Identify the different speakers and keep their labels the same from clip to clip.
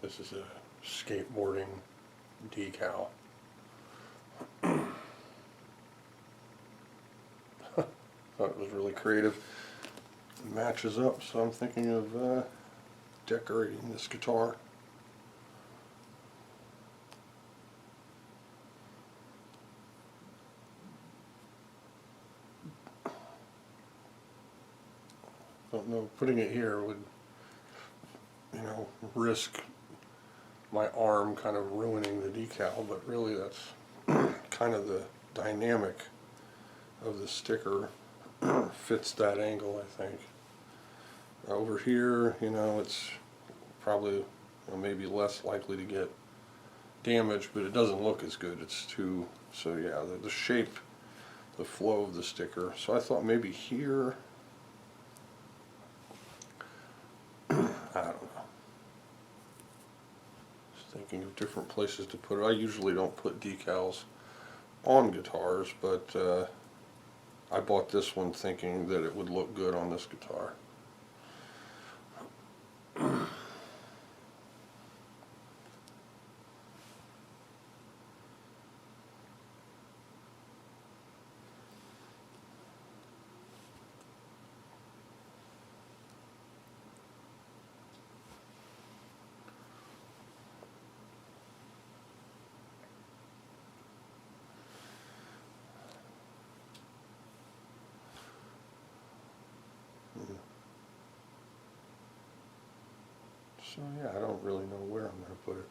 Speaker 1: This is a skateboarding decal. Thought it was really creative. It matches up, so I'm thinking of decorating this guitar. Don't know, putting it here would, risk my arm kind of ruining the decal, but really that's kind of the dynamic of the sticker. Fits that angle, I think. Over here, it's probably maybe less likely to get damaged, but it doesn't look as good. It's too, so yeah, the shape, the flow of the sticker. So I thought maybe here, I don't know. Just thinking of different places to put it. I usually don't put decals on guitars, but I bought this one thinking that it would look good on this guitar. So yeah, I don't really know where I'm going to put it.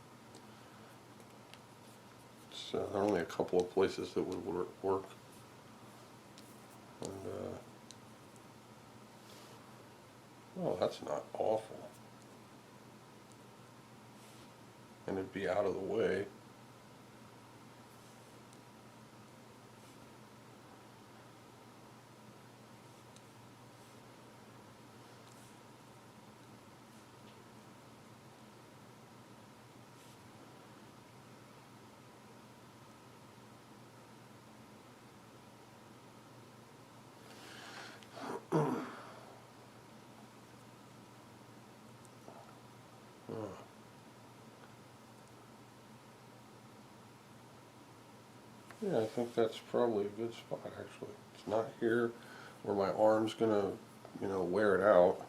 Speaker 1: There are only a couple of places that would work. And, well, that's not awful. And it'd be out of the way. Yeah, I think that's probably a good spot, actually. It's not here where my arm's gonna, wear it out.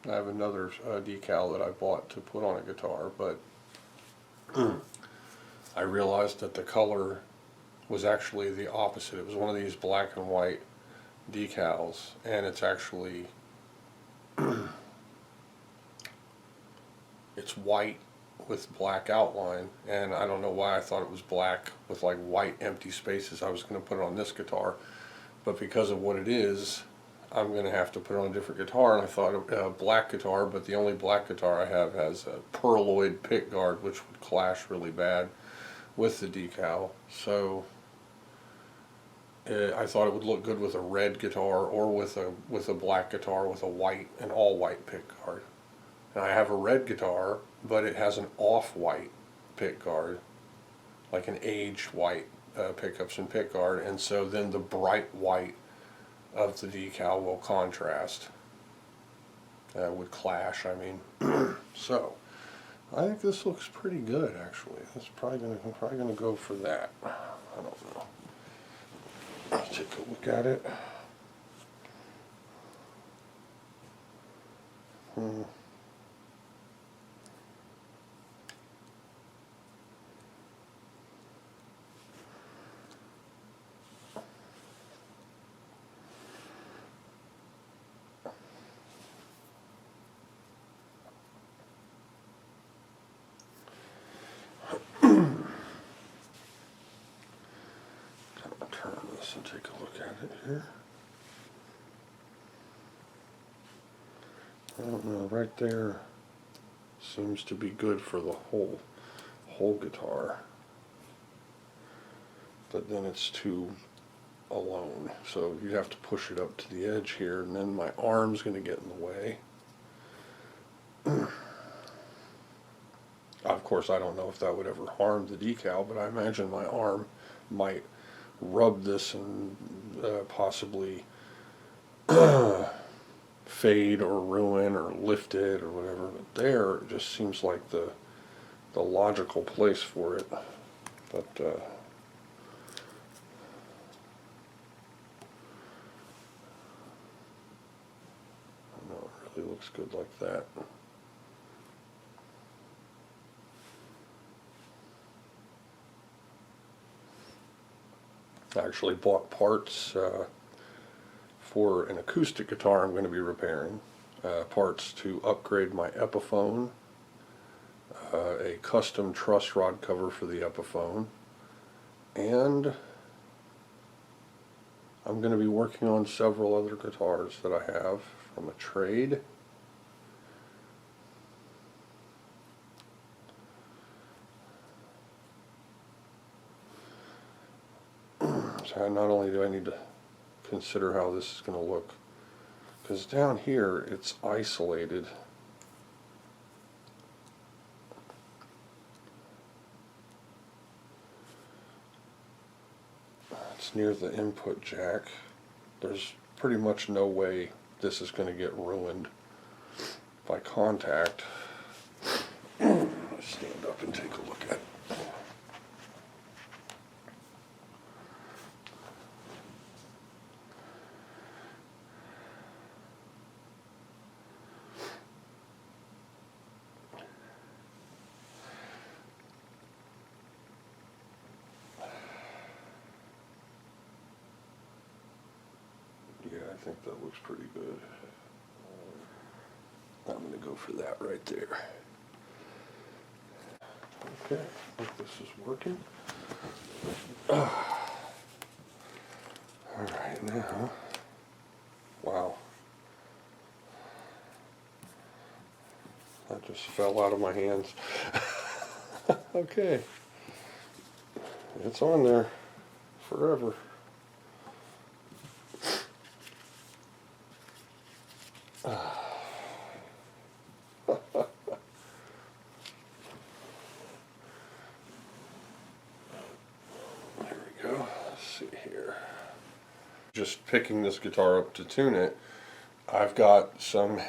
Speaker 1: I have another decal that I bought to put on a guitar, but I realized that the color was actually the opposite. It was one of these black and white decals, and it's actually it's white with black outline, and I don't know why I thought it was black with like white empty spaces. I was going to put it on this guitar, but because of what it is, I'm going to have to put it on a different guitar, and I thought a black guitar, but the only black guitar I have has a pearloid pick guard, which would clash really bad with the decal. So I thought it would look good with a red guitar or with a black guitar with a white, an all white pick guard. And I have a red guitar, but it has an off-white pick guard, like an aged white pickups and pick guard, and so then the bright white of the decal will contrast, would clash, I mean. So I think this looks pretty good, actually. I'm probably gonna go for that. I don't know. Let's take a look at it. Turn this and take a look at it here. I don't know, right there seems to be good for the whole guitar, but then it's too alone, so you'd have to push it up to the edge here, and then my arm's going to get in the way. Of course, I don't know if that would ever harm the decal, but I imagine my arm might rub this and possibly fade or ruin or lift it or whatever. But there, it just seems like the logical place for it. But no, it really looks good like that. I actually bought parts for an acoustic guitar I'm going to be repairing. Parts to upgrade my Epiphone, a custom truss rod cover for the Epiphone, and I'm going to be working on several other guitars that I have from a trade. So not only do I need to consider how this is going to look, because down here it's isolated. It's near the input jack. There's pretty much no way this is going to get ruined by contact. Let's stand up and take a look at it. Yeah, I think that looks pretty good. I'm going to go for that right there. Okay, I think this is working. Alright, now, wow. That just fell out of my hands. Okay. It's on there forever. Just picking this guitar up to tune it, I've got some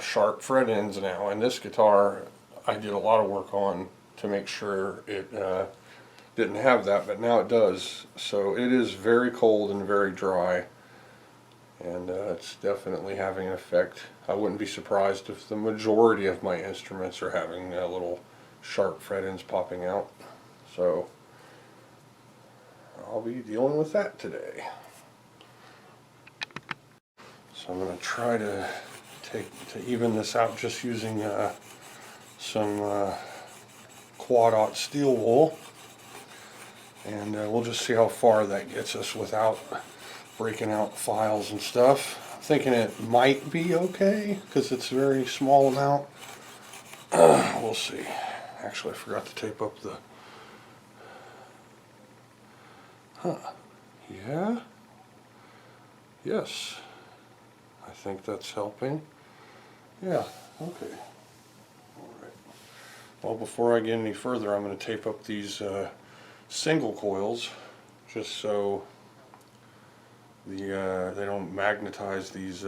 Speaker 1: sharp fret ends now, and this guitar I did a lot of work on to make sure it didn't have that, but now it does. So it is very cold and very dry, and it's definitely having an effect. I wouldn't be surprised if the majority of my instruments are having little sharp fret ends popping out. So I'll be dealing with that today. So I'm going to try to even this out just using some quad-aught steel wool, and we'll just see how far that gets us without breaking out files and stuff. I'm thinking it might be okay because it's a very small amount. We'll see. Actually, I forgot to tape up the... Yeah? Yes. I think that's helping. Yeah, okay. Alright. Well, before I get any further, I'm going to tape up these single coils just so they don't magnetize these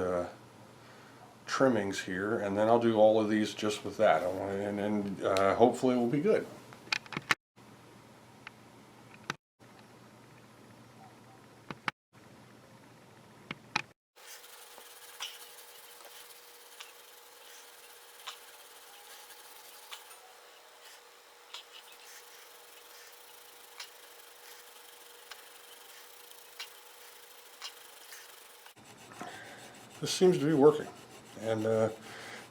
Speaker 1: trimmings here, and then I'll do all of these just with that. And hopefully it will be good. This seems to be working, and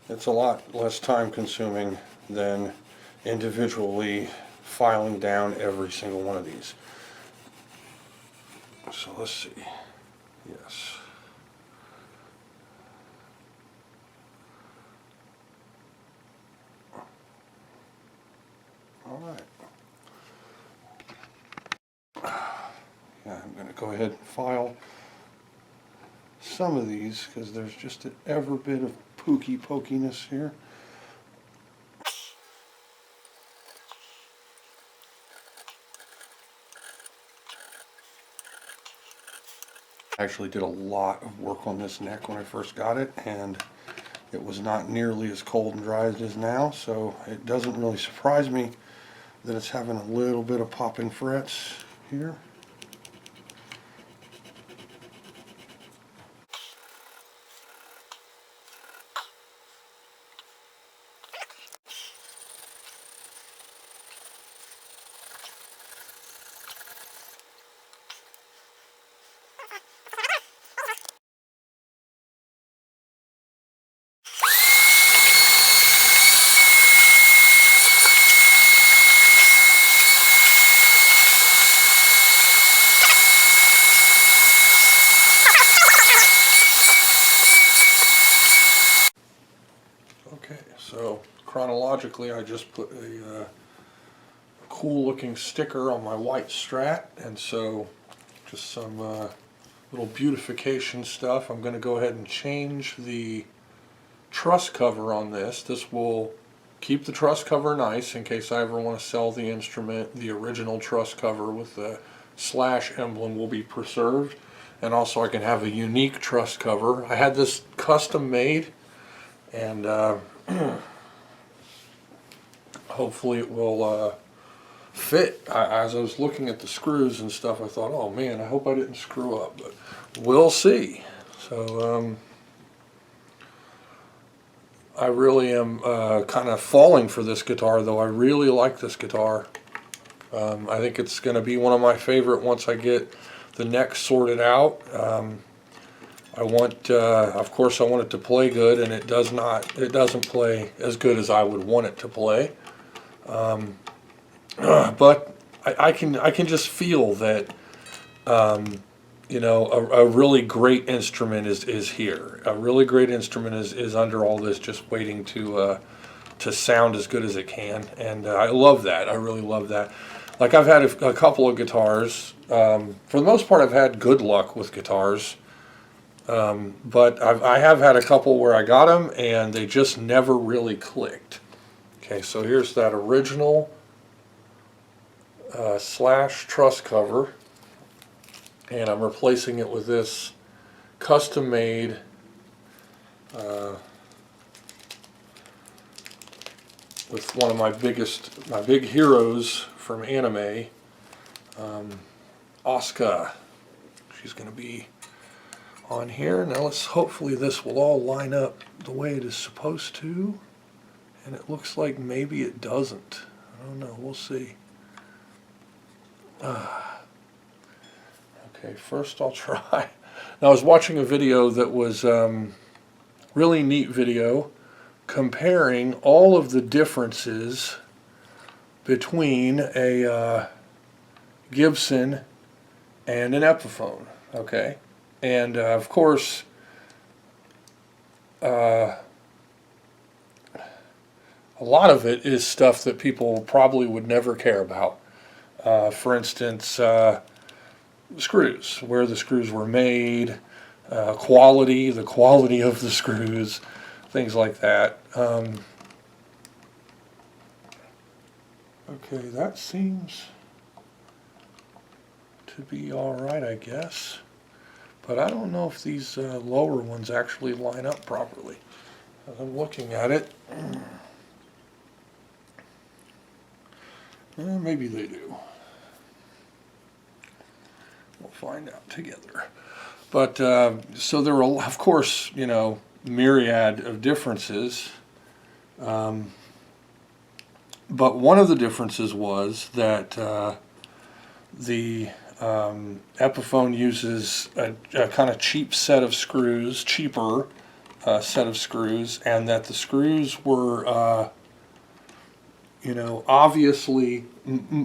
Speaker 1: it's a lot less time consuming than individually filing down every single one of these. So let's see. Yes. All right. Yeah, I'm going to go ahead and file some of these because there's just an ever bit of pokey pokiness here. I actually did a lot of work on this neck when I first got it, and it was not nearly as cold and dry as it is now, so it doesn't really surprise me that it's having a little bit of popping frets here. Okay, so chronologically I just put a cool looking sticker on my white Strat, and so just some little beautification stuff. I'm going to go ahead and change the truss cover on this. This will keep the truss cover nice in case I ever want to sell the instrument. The original truss cover with the slash emblem will be preserved, and also I can have a unique truss cover. I had this custom made, and hopefully it will fit. As I was looking at the screws and stuff, I thought, oh man, I hope I didn't screw up, but we'll see. So I really am kind of falling for this guitar, though. I really like this guitar. I think it's going to be one of my favorite once I get the neck sorted out. I want, of course, I want it to play good, and it doesn't play as good as I would want it to play. But I can just feel that, you know, a really great instrument is here. A really great instrument is under all this, just waiting to sound as good as it can, and I love that. I really love that. Like, I've had a couple of guitars. For the most part, I've had good luck with guitars. But I have had a couple where I got them and they just never really clicked. Okay, so here's that original slash truss cover, and I'm replacing it with this custom made with one of my big heroes from anime, Asuka. She's going to be on here. Now hopefully this will all line up the way it is supposed to, and it looks like maybe it doesn't. I don't know, we'll see. Okay, first I'll try. Now I was watching a video that was really neat video comparing all of the differences between a Gibson and an Epiphone. Okay. And of course, a lot of it is stuff that people probably would never care about. For instance, screws, where the screws were made, the quality of the screws, things like that. Okay, that seems to be all right, I guess. But I don't know if these lower ones actually line up properly. As I'm looking at it, maybe they do. We'll find out together. But so there are, of course, you know, myriad of differences. But one of the differences was that the Epiphone uses a kind of cheap set of screws, cheaper set of screws, and that the screws were, you know, obviously,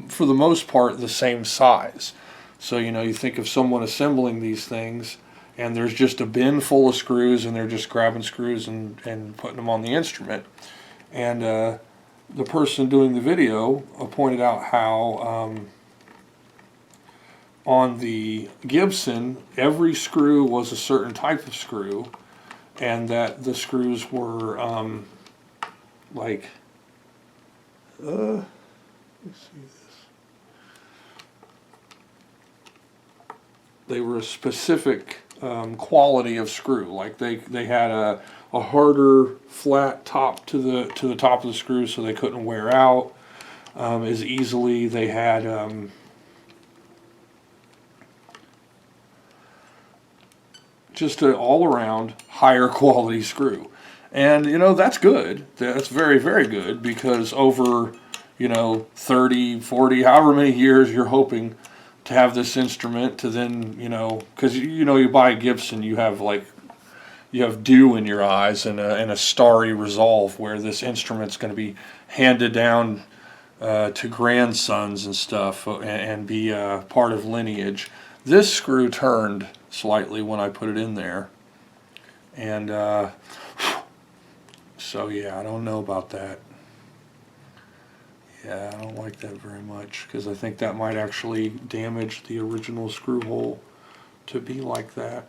Speaker 1: for the most part, the same size. So, you know, you think of someone assembling these things, and there's just a bin full of screws, and they're just grabbing screws and putting them on the instrument. And the person doing the video pointed out how on the Gibson, every screw was a certain type of screw, and that the screws were like, let me see this. a specific quality of screw. Like they had a harder, flat top to the top of the screw, so they couldn't wear out as easily. They had just an all-around higher quality screw. And, you know, that's good. That's very, very good, because over, you know, 30, 40, however many years you're hoping to have this instrument to then, you know, because, you know, you buy a Gibson, you have dew in your eyes and a starry resolve, where this instrument's going to be handed down to grandsons and stuff, and be part of lineage. This screw turned slightly when I put it in there, and so yeah, I don't know about that. Yeah, I don't like that very much, because I think that might actually damage the original screw hole to be like that.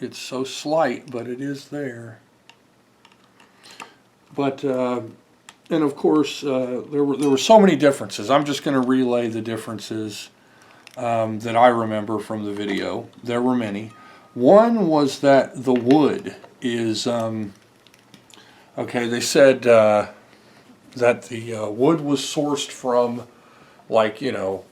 Speaker 1: It's so slight, but it is there. But and of course, there were so many differences. I'm just going to relay the differences that I remember from the video. There were many. One was that the wood is okay. They said that the wood was sourced from, like, you know,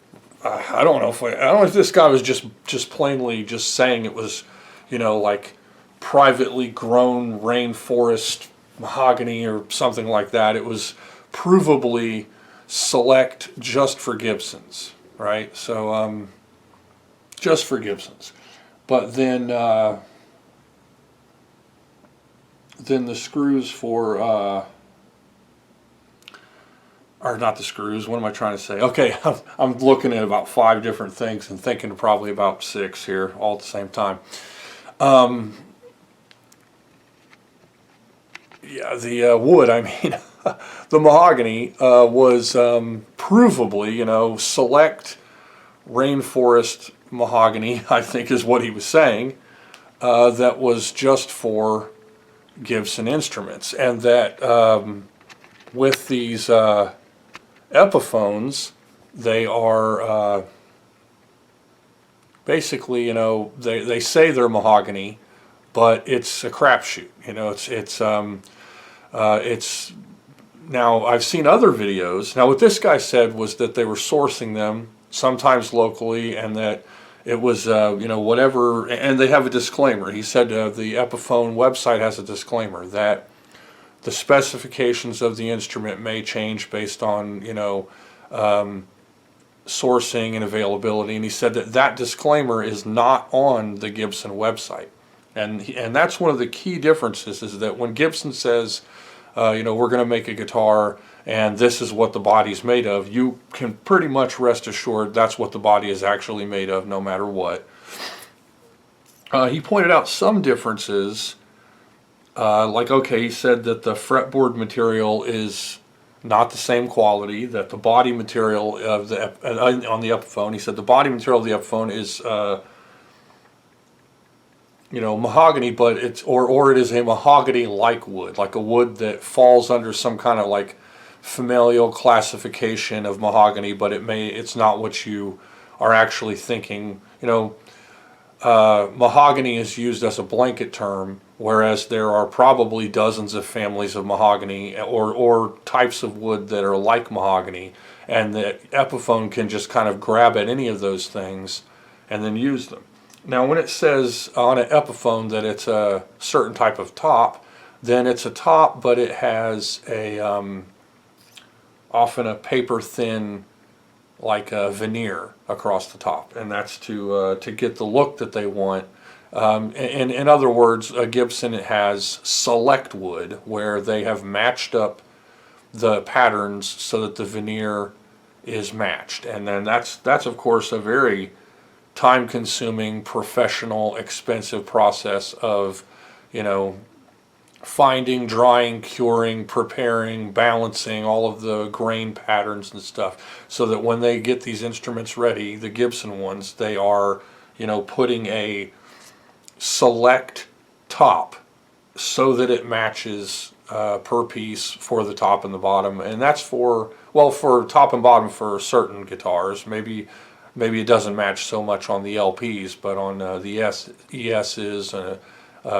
Speaker 1: I don't know if this guy was just plainly just saying it was, you know, like privately grown rainforest mahogany or something like that. It was provably select just for Gibsons, right? So just for Gibsons. But then the screws for or not the screws, what am I trying to say? Okay, I'm looking at about 5 different things and thinking probably about 6 here all at the same time. Yeah, the wood, I mean, the mahogany was provably, you know, select rainforest mahogany, I think is what he was saying, that was just for Gibson instruments. And that with these Epiphones, they are basically, you know, they say they're mahogany, but it's a crapshoot. You know, it's now, I've seen other videos. Now, what this guy said was that they were sourcing them sometimes locally, and that it was, you know, whatever, and they have a disclaimer. He said the Epiphone website has a disclaimer that the specifications of the instrument may change based on, you know, sourcing and availability. And he said that that disclaimer is not on the Gibson website. And that's one of the key differences, is that when Gibson says, you know, we're going to make a guitar and this is what the body's made of, you can pretty much rest assured that's what the body is actually made of, no matter what. He pointed out some differences, like, okay, he said that the fretboard material is not the same quality, that the body material of the on the Epiphone, he said the body material of the Epiphone is you know, mahogany, but it's or it is a mahogany-like wood, like a wood that falls under some kind of like familial classification of mahogany, but it's not what you are actually thinking. You know, mahogany is used as a blanket term, whereas there are probably dozens of families of mahogany or types of wood that are like mahogany, and that Epiphone can just kind of grab at any of those things and then use them. Now, when it says on an Epiphone that it's a certain type of top, then it's a top, but it has a often a paper thin, like a veneer across the top, and that's to get the look that they want. In other words, a Gibson has select wood, where they have matched up the patterns so that the veneer is matched, and then that's of course a very time-consuming, professional, expensive process of, you know, finding, drying, curing, preparing, balancing all of the grain patterns and stuff, so that when they get these instruments ready, the Gibson ones, they are, you know, putting a select top so that it matches per piece for the top and the bottom, and that's for, well, for top and bottom for certain guitars. Maybe it doesn't match so much on the LPs, but on the ESs,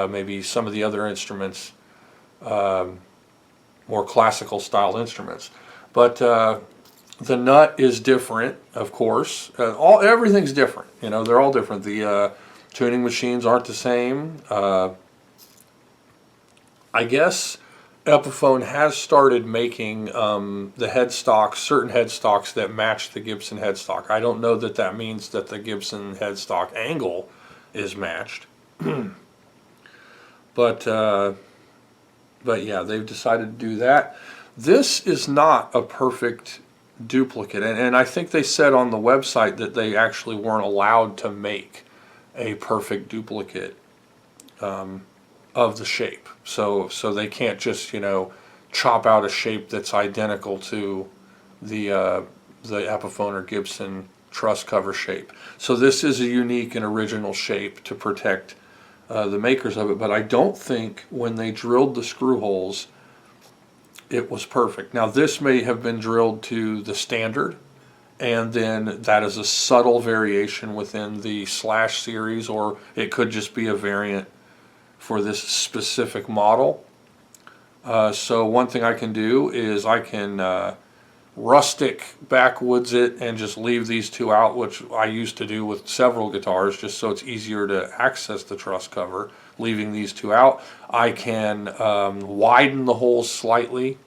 Speaker 1: maybe some of the other instruments, more classical style instruments. But the nut is different, of course. Everything's different. You know, they're all different. The tuning machines aren't the same. I guess Epiphone has started making the headstocks, certain headstocks that match the Gibson headstock. I don't know that that means that the Gibson headstock angle is matched, but yeah, they've decided to do that. This is not a perfect duplicate, and I think they said on the website that they actually weren't allowed to make a perfect duplicate of the shape. So they can't just, you know, chop out a shape that's identical to the Epiphone or Gibson truss cover shape. So this is a unique and original shape to protect the makers of it. But I don't think when they drilled the screw holes it was perfect. Now this may have been drilled to the standard, and then that is a subtle variation within the Slash series, or it could just be a variant for this specific model. So one thing I can do is I can rustic backwoods it and just leave these two out, which I used to do with several guitars, just so it's easier to access the truss cover, leaving these two out. I can widen the holes slightly,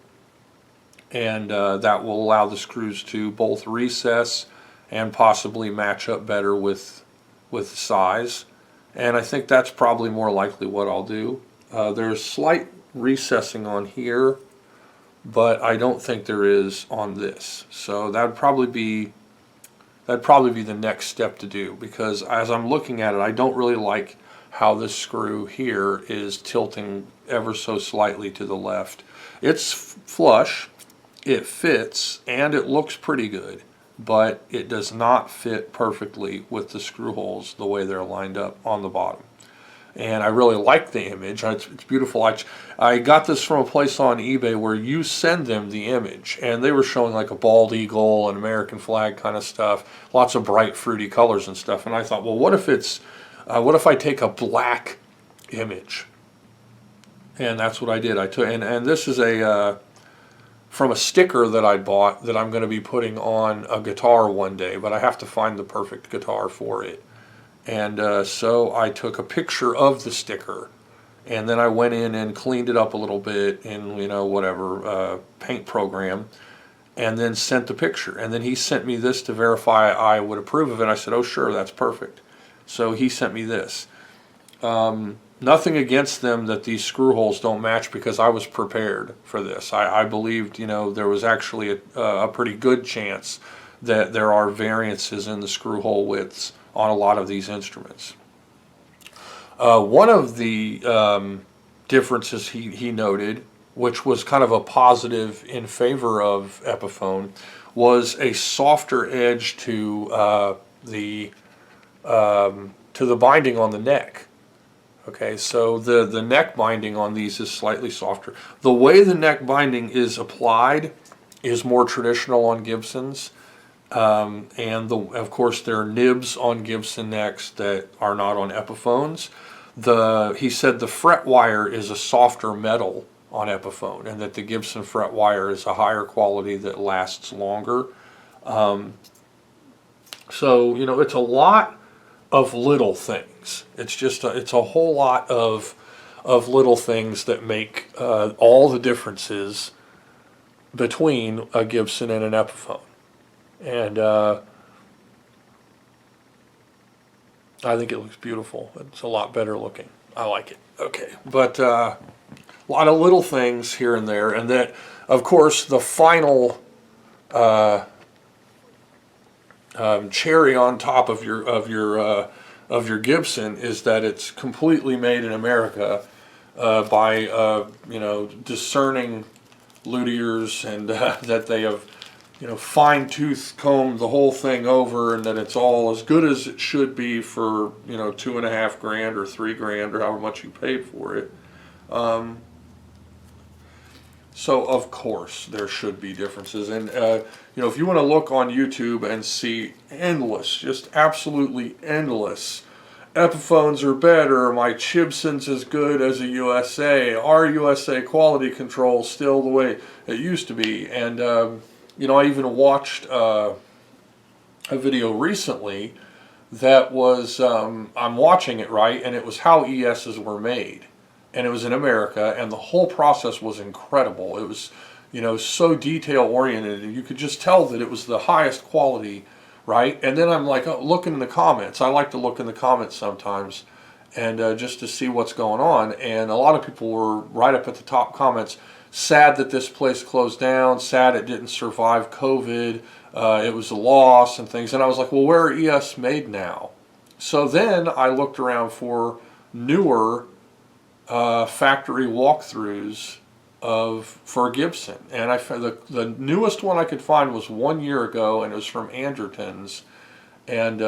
Speaker 1: and that will allow the screws to both recess and possibly match up better with the size. And I think that's probably more likely what I'll do. There's slight recessing on here, but I don't think there is on this. So that'd probably be the next step to do, because as I'm looking at it, I don't really like how this screw here is tilting ever so slightly to the left. It's flush, it fits, and it looks pretty good, but it does not fit perfectly with the screw holes the way they're lined up on the bottom. And I really like the image. It's beautiful. I got this from a place on eBay where you send them the image, and they were showing like a bald eagle and American flag kind of stuff, lots of bright fruity colors and stuff. And I thought, well, what if I take a black image? And that's what I did. I took, and this is from a sticker that I bought that I'm going to be putting on a guitar one day, but I have to find the perfect guitar for it. And so I took a picture of the sticker, and then I went in and cleaned it up a little bit in, you know, whatever paint program, and then sent the picture. And then he sent me this to verify I would approve of it. I said, oh sure, that's perfect. So he sent me this. Nothing against them that these screw holes don't match, because I was prepared for this. I believed, you know, there was actually a pretty good chance that there are variances in the screw hole widths on a lot of these instruments. One of the differences he noted, which was kind of a positive in favor of Epiphone, was a softer edge to the binding on the neck. Okay, so the neck binding on these is slightly softer. The way the neck binding is applied is more traditional on Gibsons. And of course there are nibs on Gibson necks that are not on Epiphones. He said the fret wire is a softer metal on Epiphone, and that the Gibson fret wire is a higher quality that lasts longer. So, you know, it's a lot of little things. It's just it's a whole lot of little things that make all the differences between a Gibson and an Epiphone. And I think it looks beautiful. It's a lot better looking. I like it. Okay, but a lot of little things here and there, and that, of course, the final cherry on top of your Gibson is that it's completely made in America by you know, discerning luthiers, and that they have fine tooth comb the whole thing over, and that it's all as good as it should be for, $2.5 grand or $3 grand or however much you paid for it. So of course there should be differences, and if you want to look on YouTube and see endless, just absolutely endless, Epiphones are better, my Chibson's as good as a USA, our USA quality control still the way it used to be, and I even watched a video recently that was, I'm watching it, right, and it was how ESs were made. And it was in America, and the whole process was incredible. It was, so detail oriented, and you could just tell that it was the highest quality, right? And then I'm like, looking in the comments. I like to look in the comments sometimes, and just to see what's going on. And a lot of people were right up at the top comments, sad that this place closed down, sad it didn't survive COVID, it was a loss and things. And I was like, well, where are ES made now? So then I looked around for newer factory walkthroughs for Gibson, and I found the newest one I could find was 1 year ago, and it was from Anderton's, and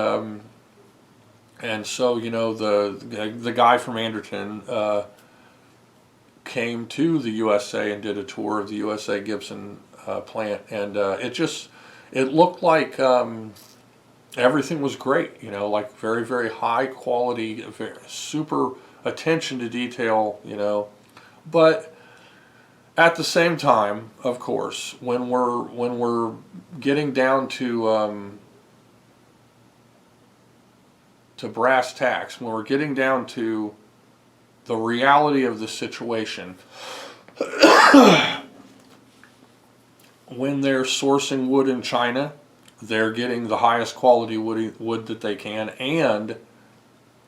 Speaker 1: so the guy from Anderton came to the USA and did a tour of the USA Gibson plant, and it looked like everything was great, like very, very high quality, very super attention to detail, but at the same time, of course, when we're getting down to brass tacks, when we're getting down to the reality of the situation, when they're sourcing wood in China, they're getting the highest quality wood that they can, and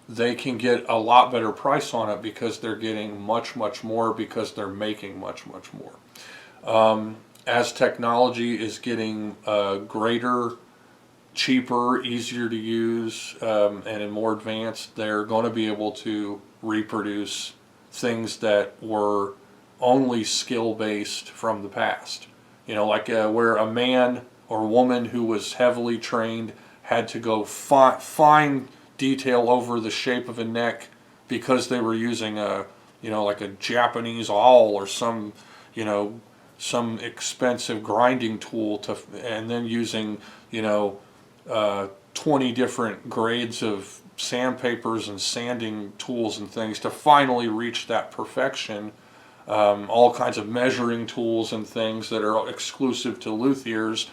Speaker 1: they can get a lot better price on it because they're getting much, much more, because they're making much, much more. As technology is getting greater, cheaper, easier to use, and more advanced, they're going to be able to reproduce things that were only skill-based from the past. Like where a man or woman who was heavily trained had to go fine detail over the shape of a neck because they were using like a Japanese awl or some expensive grinding tool and then using 20 different grades of sandpapers and sanding tools and things to finally reach that perfection. All kinds of measuring tools and things that are exclusive to luthiers.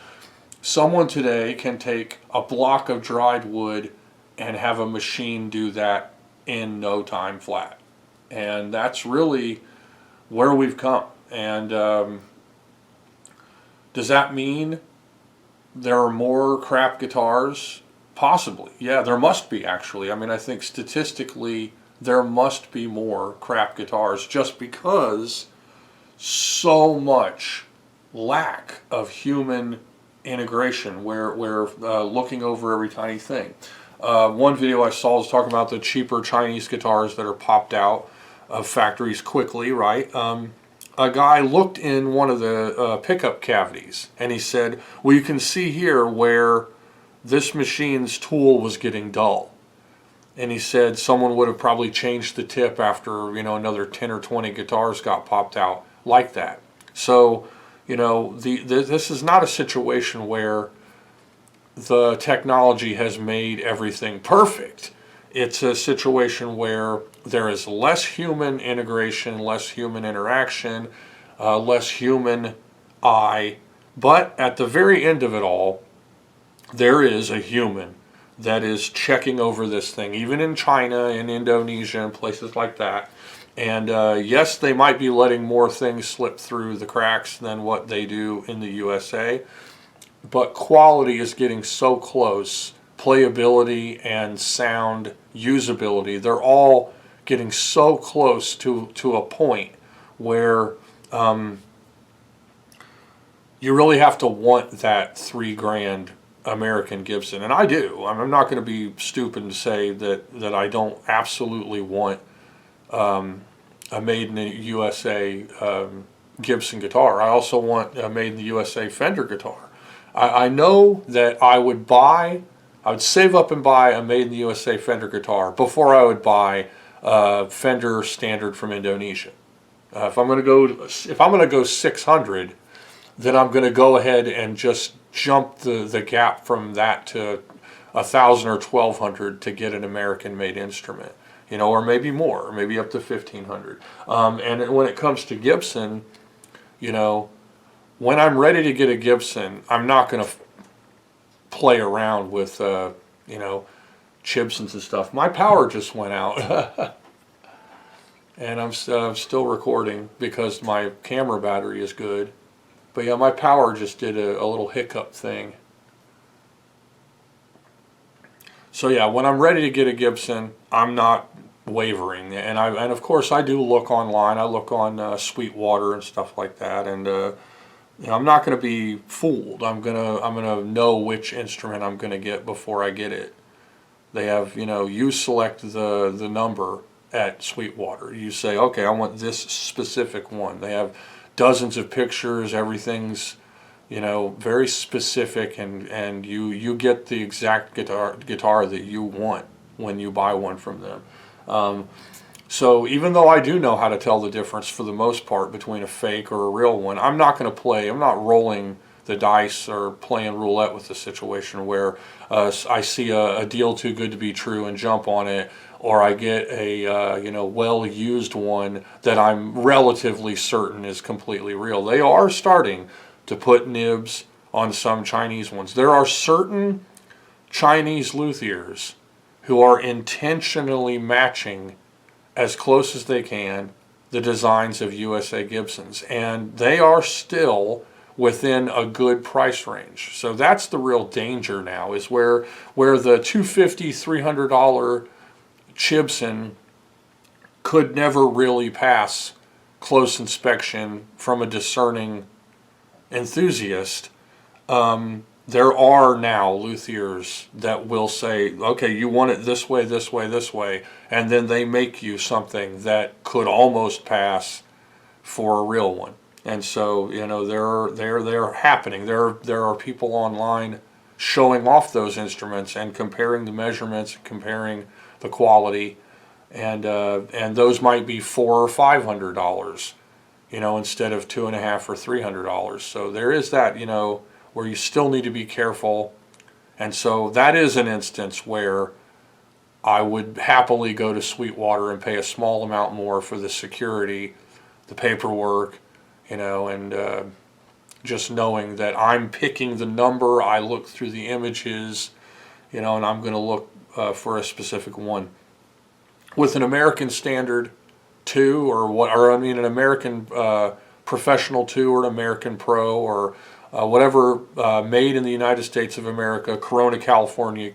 Speaker 1: Someone today can take a block of dried wood and have a machine do that in no time flat. And that's really where we've come. And does that mean there are more crap guitars? Possibly. Yeah, there must be, actually. I mean, I think statistically there must be more crap guitars, just because so much lack of human integration where looking over every tiny thing. One video I saw was talking about the cheaper Chinese guitars that are popped out of factories quickly, right? A guy looked in one of the pickup cavities, and he said, well, you can see here where this machine's tool was getting dull. And he said someone would have probably changed the tip after, another 10 or 20 guitars got popped out like that. So, this is not a situation where the technology has made everything perfect. It's a situation where there is less human integration, less human interaction, less human eye. But at the very end of it all, there is a human that is checking over this thing, even in China, in Indonesia, and places like that. And yes, they might be letting more things slip through the cracks than what they do in the USA, but quality is getting so close. Playability and sound usability, they're all getting so close to a point where you really have to want that $3 grand American Gibson. And I do. I'm not going to be stupid to say that I don't absolutely want a made in the USA Gibson guitar. I also want a made in the USA Fender guitar. I know that I would save up and buy a made in the USA Fender guitar before I would buy a Fender Standard from Indonesia. If I'm going to go 600, then I'm going to go ahead and just jump the gap from that to 1,000 or 1,200 to get an American-made instrument, you know, or maybe more, or maybe up to 1,500. And when it comes to Gibson, you know, when I'm ready to get a Gibson, I'm not going to play around with, you know, Chibsons and stuff. My power just went out. And I'm still recording because my camera battery is good. But yeah, my power just did a little hiccup thing. So yeah, when I'm ready to get a Gibson, I'm not wavering. And of course I do look online. I look on Sweetwater and stuff like that. And you know, I'm not going to be fooled. I'm gonna know which instrument I'm going to get before I get it. They have, you know, you select the number at Sweetwater. You say, okay, I want this specific one. They have dozens of pictures. Everything's, you know, very specific, and you get the exact guitar that you want when you buy one from them. So even though I do know how to tell the difference for the most part between a fake or a real one, I'm not going to play. I'm not rolling the dice or playing roulette with the situation where I see a deal too good to be true and jump on it, or I get a you know, well-used one that I'm relatively certain is completely real. They are starting to put nibs on some Chinese ones. There are certain Chinese luthiers who are intentionally matching as close as they can the designs of USA Gibsons, and they are still within a good price range. So that's the real danger now, is where the $250, $300 Chibson could never really pass close inspection from a discerning enthusiast. There are now luthiers that will say, okay, you want it this way, this way, this way, and then they make you something that could almost pass for a real one. And so, you know, they're happening. There are people online showing off those instruments and comparing the measurements, comparing the quality, and those might be $400 or $500, you know, instead of $250 or $300. So there is that, you know, where you still need to be careful. And so that is an instance where I would happily go to Sweetwater and pay a small amount more for the security, the paperwork, you know, and just knowing that I'm picking the number. I look through the images, you know, and I'm going to look for a specific one. With an American Standard 2 an American Professional 2 or an American Pro or whatever made in the United States of America, Corona, California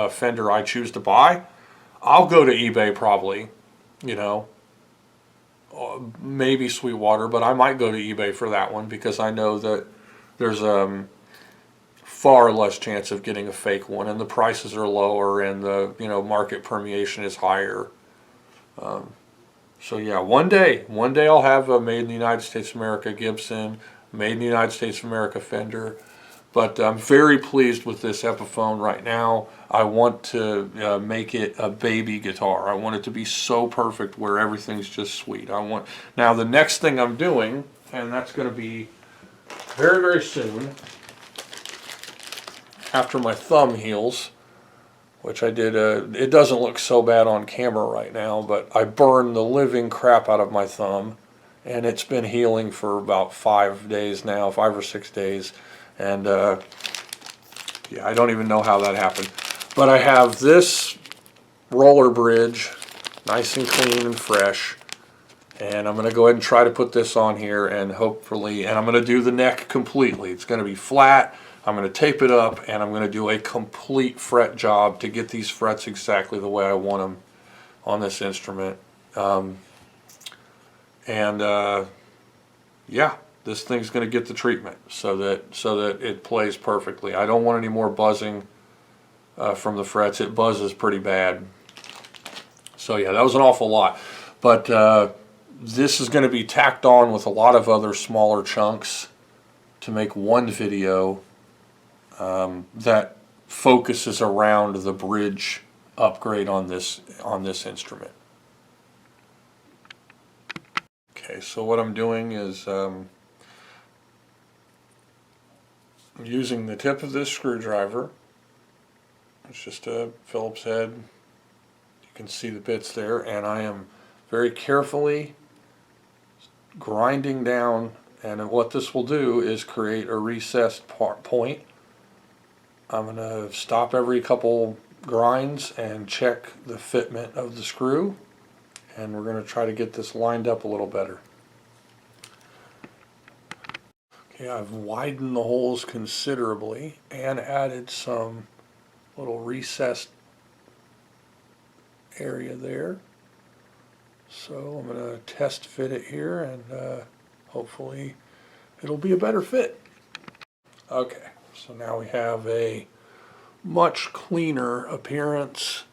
Speaker 1: Fender I choose to buy, I'll go to eBay probably, you know, maybe Sweetwater, but I might go to eBay for that one because I know that there's far less chance of getting a fake one, and the prices are lower, and the, you know, market permeation is higher. So yeah, one day I'll have a made in the United States of America Gibson, made in the United States of America Fender. But I'm very pleased with this Epiphone right now. I want to make it a baby guitar. I want it to be so perfect where everything's just sweet. Now the next thing I'm doing, and that's going to be very, very soon, after my thumb heals, which I did, it doesn't look so bad on camera right now, but I burned the living crap out of my thumb, and it's been healing for about 5 days now, 5 or 6 days, and yeah, I don't even know how that happened. But I have this roller bridge, nice and clean and fresh, and I'm going to go ahead and try to put this on here, and hopefully, and I'm going to do the neck completely. It's going to be flat. I'm going to tape it up, and I'm going to do a complete fret job to get these frets exactly the way I want them on this instrument. Yeah, this thing's going to get the treatment so that it plays perfectly. I don't want any more buzzing from the frets. It buzzes pretty bad. So yeah, that was an awful lot. But this is going to be tacked on with a lot of other smaller chunks to make one video that focuses around the bridge upgrade on this instrument. Okay, so what I'm doing is I'm using the tip of this screwdriver. It's just a Phillips head. You can see the bits there, and I am very carefully grinding down, and what this will do is create a recessed point. I'm going to stop every couple grinds and check the fitment of the screw, and we're going to try to get this lined up a little better. Okay, I've widened the holes considerably and added some little recessed area there. So I'm going to test fit it here, and hopefully it'll be a better fit. Okay, so now we have a much cleaner appearance.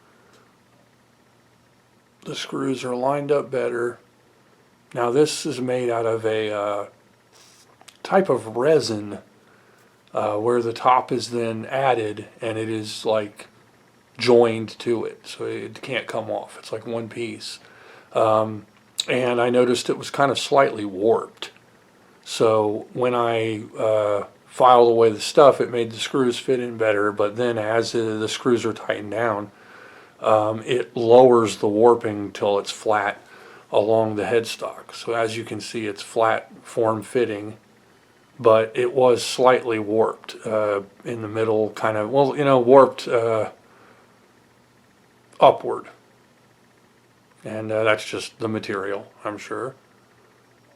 Speaker 1: The screws are lined up better. Now this is made out of a type of resin where the top is then added and it is like joined to it, so it can't come off. It's like one piece. And I noticed it was kind of slightly warped. So when I filed away the stuff, it made the screws fit in better, but then as the screws are tightened down, it lowers the warping till it's flat along the headstock. So as you can see, it's flat form fitting, but it was slightly warped in the middle, kind of, well, you know, warped upward. And that's just the material, I'm sure.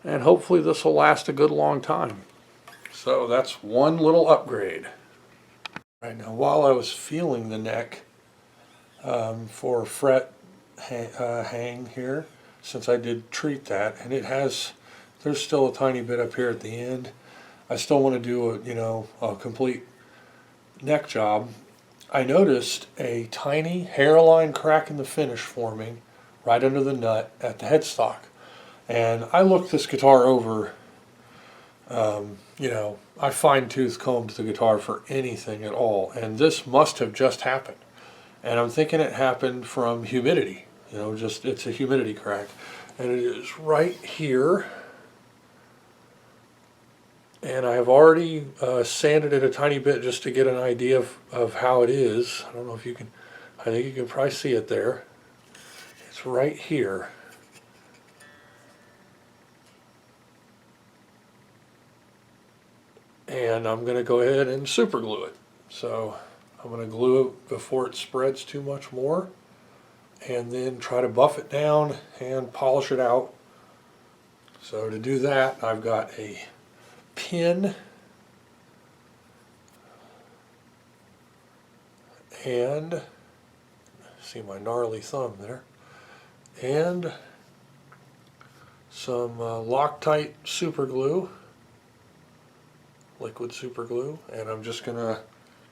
Speaker 1: And hopefully this will last a good long time. So that's one little upgrade. Right now, while I was feeling the neck for fret hang here, since I did treat that, and there's still a tiny bit up here at the end. I still want to do a complete neck job. I noticed a tiny hairline crack in the finish forming right under the nut at the headstock. And I looked this guitar over, I fine-tooth combed the guitar for anything at all, and this must have just happened. And I'm thinking it happened from humidity, it's a humidity crack. And it is right here. And I've already sanded it a tiny bit just to get an idea of how it is. I don't know if you can, I think you can probably see it there. It's right here. And I'm going to go ahead and super glue it. So I'm going to glue it before it spreads too much more, and then try to buff it down and polish it out. So to do that, I've got a pin and see my gnarly thumb there, and some Loctite super glue, liquid super glue, and I'm just gonna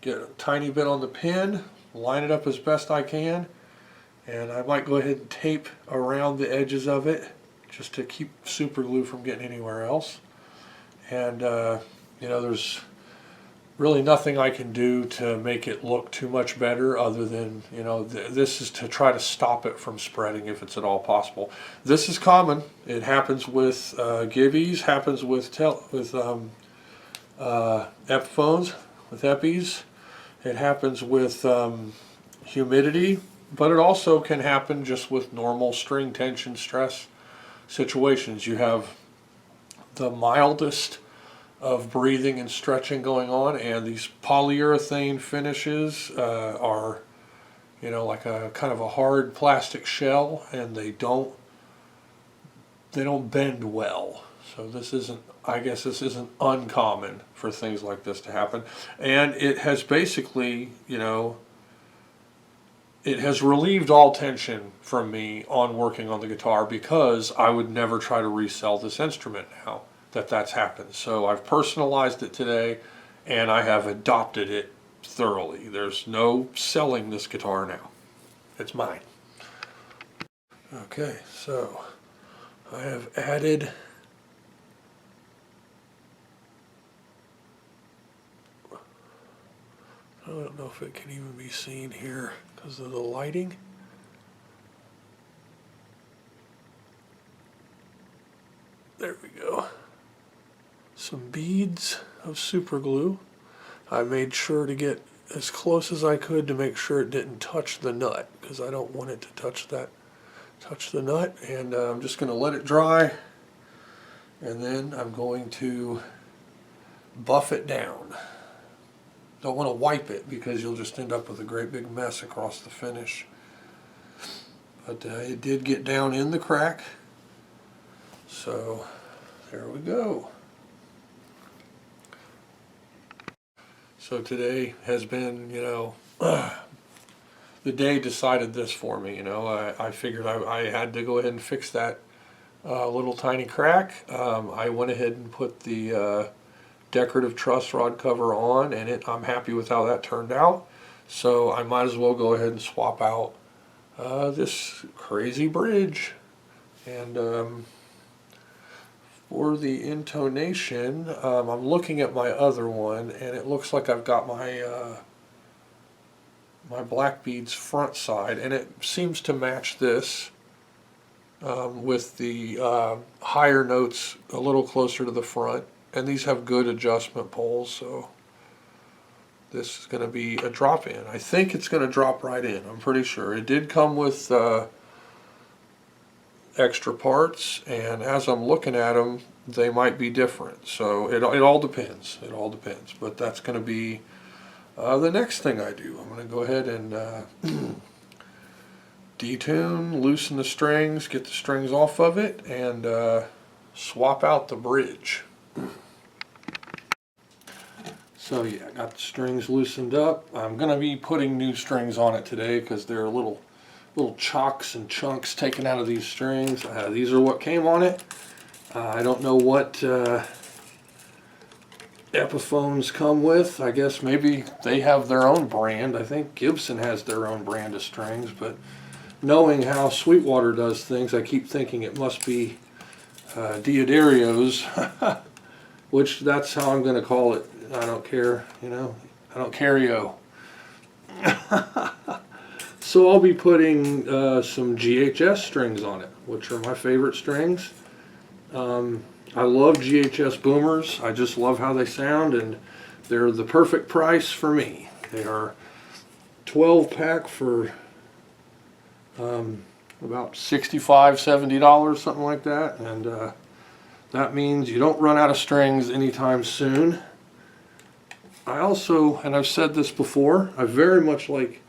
Speaker 1: get a tiny bit on the pin, line it up as best I can, and I might go ahead and tape around the edges of it just to keep super glue from getting anywhere else. And there's really nothing I can do to make it look too much better other than, this is to try to stop it from spreading if it's at all possible. This is common. It happens with Gibbies, happens with Epiphones, with Eppies. It happens with humidity, but it also can happen just with normal string tension stress situations. You have the mildest of breathing and stretching going on, and these polyurethane finishes are, like a kind of a hard plastic shell, and they don't bend well. So this isn't, I guess this isn't uncommon for things like this to happen. And it has basically, it has relieved all tension from me on working on the guitar, because I would never try to resell this instrument now that that's happened. So I've personalized it today, and I have adopted it thoroughly. There's no selling this guitar now. It's mine. Okay, so I have added don't know if it can even be seen here because of the lighting. There we go. Some beads of super glue. I made sure to get as close as I could to make sure it didn't touch the nut, because I don't want it to touch the nut. And I'm just going to let it dry, and then I'm going to buff it down. Don't want to wipe it because you'll just end up with a great big mess across the finish. But it did get down in the crack, so there we go. So today has been, the day decided this for me. I figured I had to go ahead and fix that little tiny crack. I went ahead and put the decorative truss rod cover on, and I'm happy with how that turned out. So I might as well go ahead and swap out this crazy bridge. And for the intonation, I'm looking at my other one, and it looks like I've got my my black beads front side, and it seems to match this with the higher notes a little closer to the front. And these have good adjustment poles, so this is going to be a drop in. I think it's going to drop right in. I'm pretty sure. It did come with extra parts, and as I'm looking at them, they might be different. So it all depends. It all depends. But that's going to be the next thing I do. I'm going to go ahead and detune, loosen the strings, get the strings off of it, and swap out the bridge. So yeah, I got the strings loosened up. I'm going to be putting new strings on it today because there are little chocks and chunks taken out of these strings. These are what came on it. I don't know what Epiphones come with. I guess maybe they have their own brand. I think Gibson has their own brand of strings, but knowing how Sweetwater does things, I keep thinking it must be Diodario's, which that's how I'm going to call it. I don't care, I don't care-yo. So I'll be putting some GHS strings on it, which are my favorite strings. I love GHS boomers. I just love how they sound, and they're the perfect price for me. They are 12-pack for about $65, $70, something like that, and that means you don't run out of strings anytime soon. I also, and I've said this before, I very much like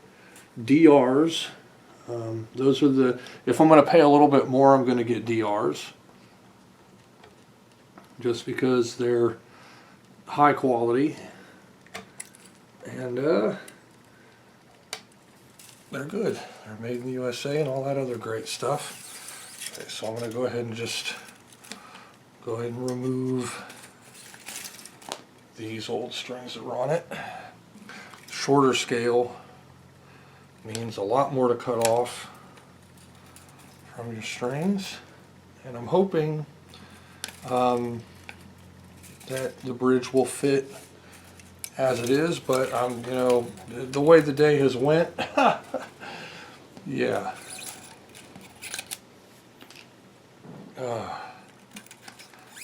Speaker 1: DRs. Those are if I'm going to pay a little bit more, I'm going to get DRs. Just because they're high quality. And they're good. They're made in the USA and all that other great stuff. Okay, so I'm going to go ahead and just remove these old strings that were on it. Shorter scale means a lot more to cut off from your strings, and I'm hoping that the bridge will fit as it is, but the way the day has went, yeah.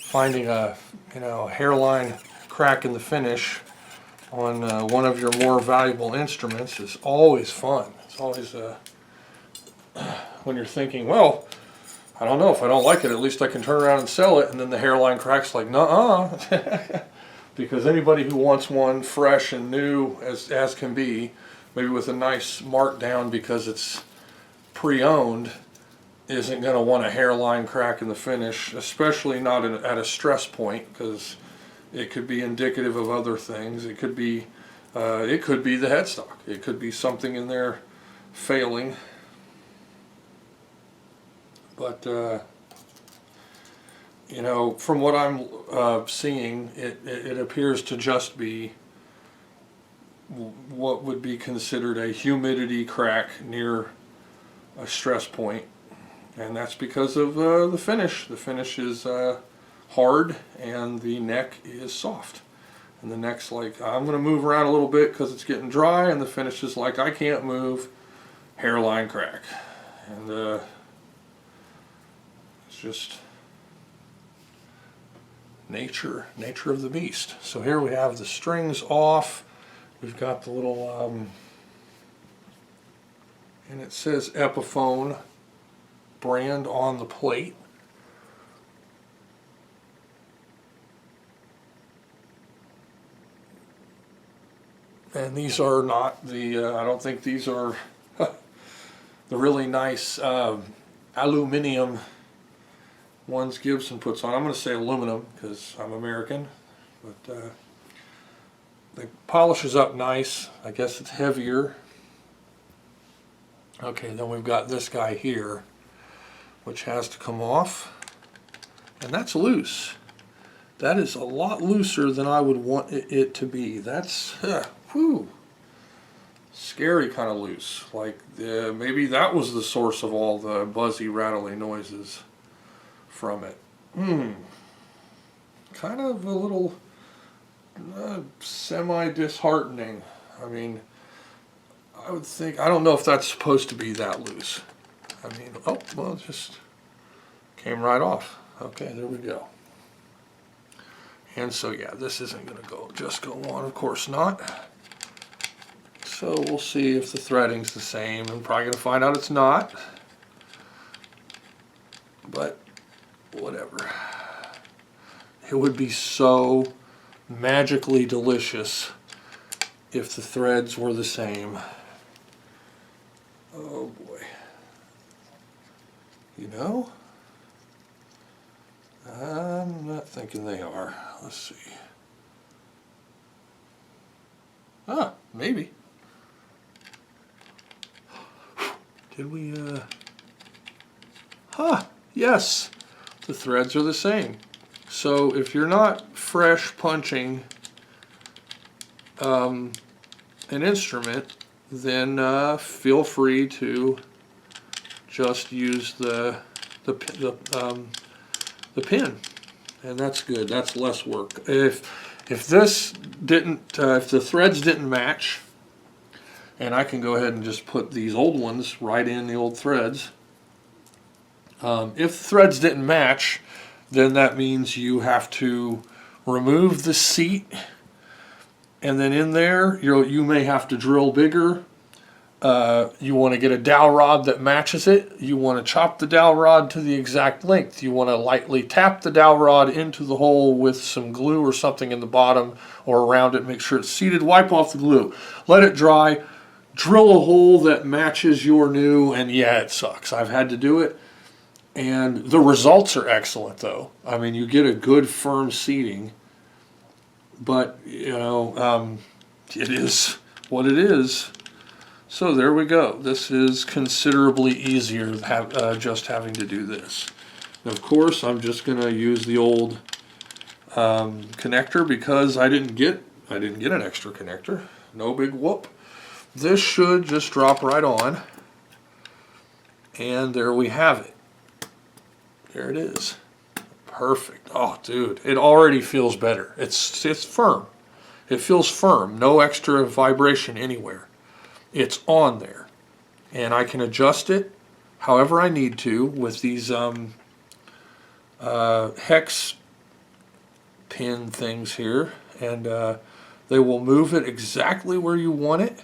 Speaker 1: Finding a hairline crack in the finish on one of your more valuable instruments is always fun. It's always when you're thinking, well, I don't know, if I don't like it, at least I can turn around and sell it, and then the hairline crack's like, nuh-uh. Because anybody who wants one fresh and new as can be, maybe with a nice markdown because it's pre-owned, isn't going to want a hairline crack in the finish, especially not at a stress point, because it could be indicative of other things. It could be the headstock. It could be something in there failing. But from what I'm seeing, it appears to just be what would be considered a humidity crack near a stress point, and that's because of the finish. The finish is hard and the neck is soft, And the neck's like, I'm going to move around a little bit because it's getting dry, and the finish is like, I can't move, hairline crack. And it's just nature of the beast. So here we have the strings off. We've got the little, and it says Epiphone brand on the plate. And these are not the, I don't think these are the really nice aluminum ones Gibson puts on. I'm going to say aluminum because I'm American. But the polish is up nice. I guess it's heavier. Okay, then we've got this guy here, which has to come off. And that's loose. That is a lot looser than I would want it to be. That's, whew, scary kind of loose. Like maybe that was the source of all the buzzy, rattly noises from it. Kind of a little semi-disheartening. I mean, I would think, I don't know if that's supposed to be that loose. I mean, oh, well, it just came right off. Okay, there we go. And so, yeah, this isn't going to just go on, of course not. So we'll see if the threading's the same. I'm probably going to find out it's not. But whatever. It would be so magically delicious if the threads were the same. Oh boy. You know? I'm not thinking they are. Let's see. Ah, maybe. Did we, yes. The threads are the same. So if you're not fresh punching an instrument, then feel free to just use the pin, and that's good. That's less work. If this didn't, if the threads didn't match, and I can go ahead and just put these old ones right in the old threads. If the threads didn't match, then that means you have to remove the seat, and then in there you may have to drill bigger. You want to get a dowel rod that matches it. You want to chop the dowel rod to the exact length. You want to lightly tap the dowel rod into the hole with some glue or something in the bottom or around it. Make sure it's seated. Wipe off the glue. Let it dry. Drill a hole that matches your new, and yeah, it sucks. I've had to do it. And the results are excellent, though. I mean, you get a good firm seating, but, you know, it is what it is. So there we go. This is considerably easier just having to do this. And of course, I'm just going to use the old connector because I didn't get an extra connector. No big whoop. This should just drop right on, and there we have it. There it is. Perfect. Oh, dude, it already feels better. It's firm. It feels firm. No extra vibration anywhere. It's on there, and I can adjust it however I need to with these hex pin things here, and they will move it exactly where you want it.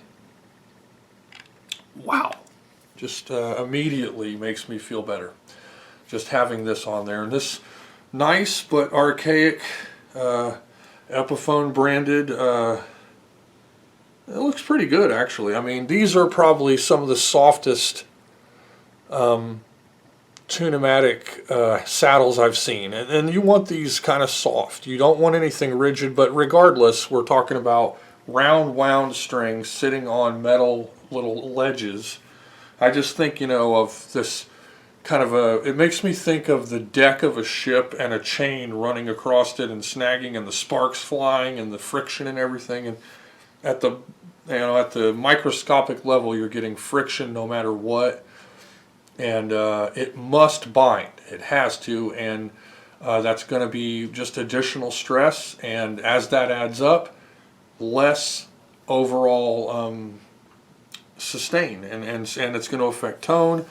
Speaker 1: Wow, just immediately makes me feel better just having this on there. And this nice but archaic Epiphone branded, it looks pretty good, actually. I mean, these are probably some of the softest tunematic saddles I've seen. And you want these kind of soft. You don't want anything rigid, but regardless, we're talking about round wound strings sitting on metal little ledges. I just think, you know, of this kind of it makes me think of the deck of a ship and a chain running across it and snagging and the sparks flying and the friction and everything. And at the, you know, at the microscopic level, you're getting friction no matter what, and it must bind. It has to. And That's going to be just additional stress, and as that adds up, less overall sustain, and it's going to affect tone.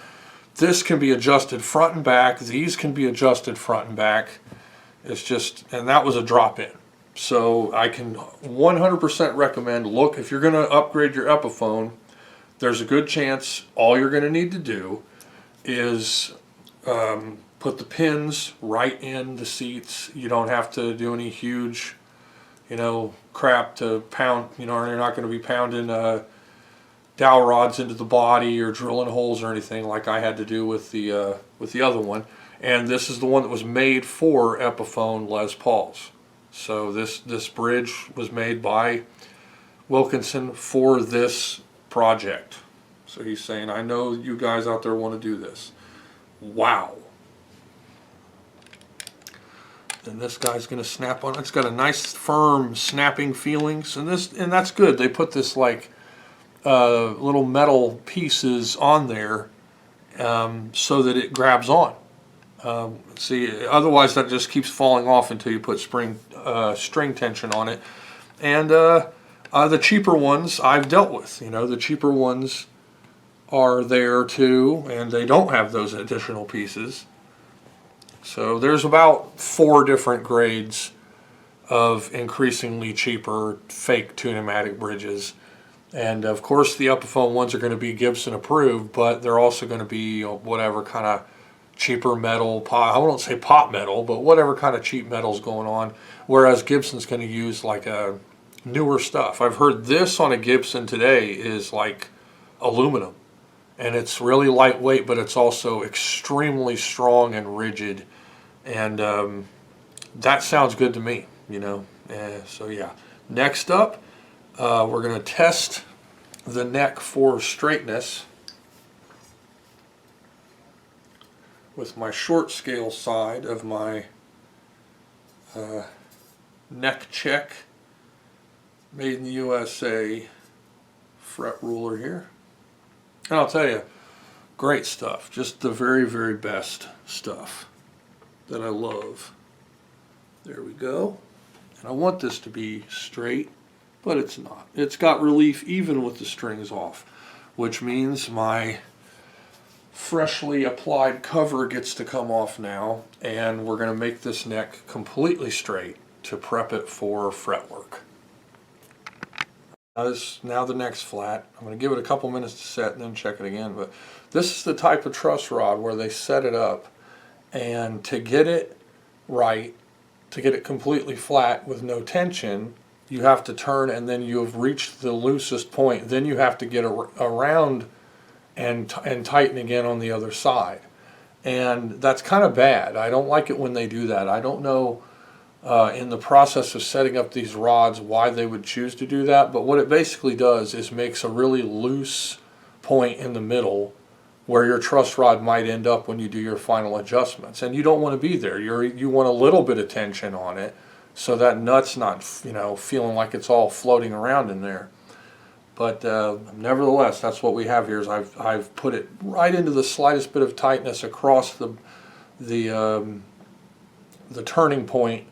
Speaker 1: This can be adjusted front and back. These can be adjusted front and back. It's just, and that was a drop-in. So I can 100% recommend, look, if you're going to upgrade your Epiphone, there's a good chance all you're going to need to do is put the pins right in the seats. You don't have to do any huge, crap to pound, you're not going to be pounding dowel rods into the body or drilling holes or anything like I had to do with the other one. And this is the one that was made for Epiphone Les Pauls. So this bridge was made by Wilkinson for this project. So he's saying, I know you guys out there want to do this. Wow. And this guy's going to snap on. It's got a nice firm snapping feelings, and that's good. They put this like little metal pieces on there so that it grabs on. See, otherwise that just keeps falling off until you put string tension on it. And the cheaper ones I've dealt with. The cheaper ones are there too, and they don't have those additional pieces. So there's about 4 different grades of increasingly cheaper fake tune-o-matic bridges. And of course the Epiphone ones are going to be Gibson approved, but they're also going to be whatever kind of cheaper metal, I won't say pot metal, but whatever kind of cheap metal's going on. Whereas Gibson's going to use like a newer stuff. I've heard this on a Gibson today is like aluminum. And it's really lightweight, but it's also extremely strong and rigid. And that sounds good to me, So yeah. Next up, we're going to test the neck for straightness with my short scale side of my neck check made in the USA fret ruler here. And I'll tell you, great stuff. Just the very, very best stuff that I love. There we go. And I want this to be straight, but it's not. It's got relief even with the strings off, which means my freshly applied cover gets to come off now, and we're going to make this neck completely straight to prep it for fretwork. Now the neck's flat. I'm going to give it a couple minutes to set and then check it again. But this is the type of truss rod where they set it up, and to get it right, to get it completely flat with no tension, you have to turn, and then you have reached the loosest point. Then you have to get around and tighten again on the other side. And that's kind of bad. I don't like it when they do that. I don't know in the process of setting up these rods why they would choose to do that, but what it basically does is makes a really loose point in the middle where your truss rod might end up when you do your final adjustments, and you don't want to be there. You want a little bit of tension on it so that nut's not feeling like it's all floating around in there. But nevertheless, that's what we have here. Is I've put it right into the slightest bit of tightness across the turning point.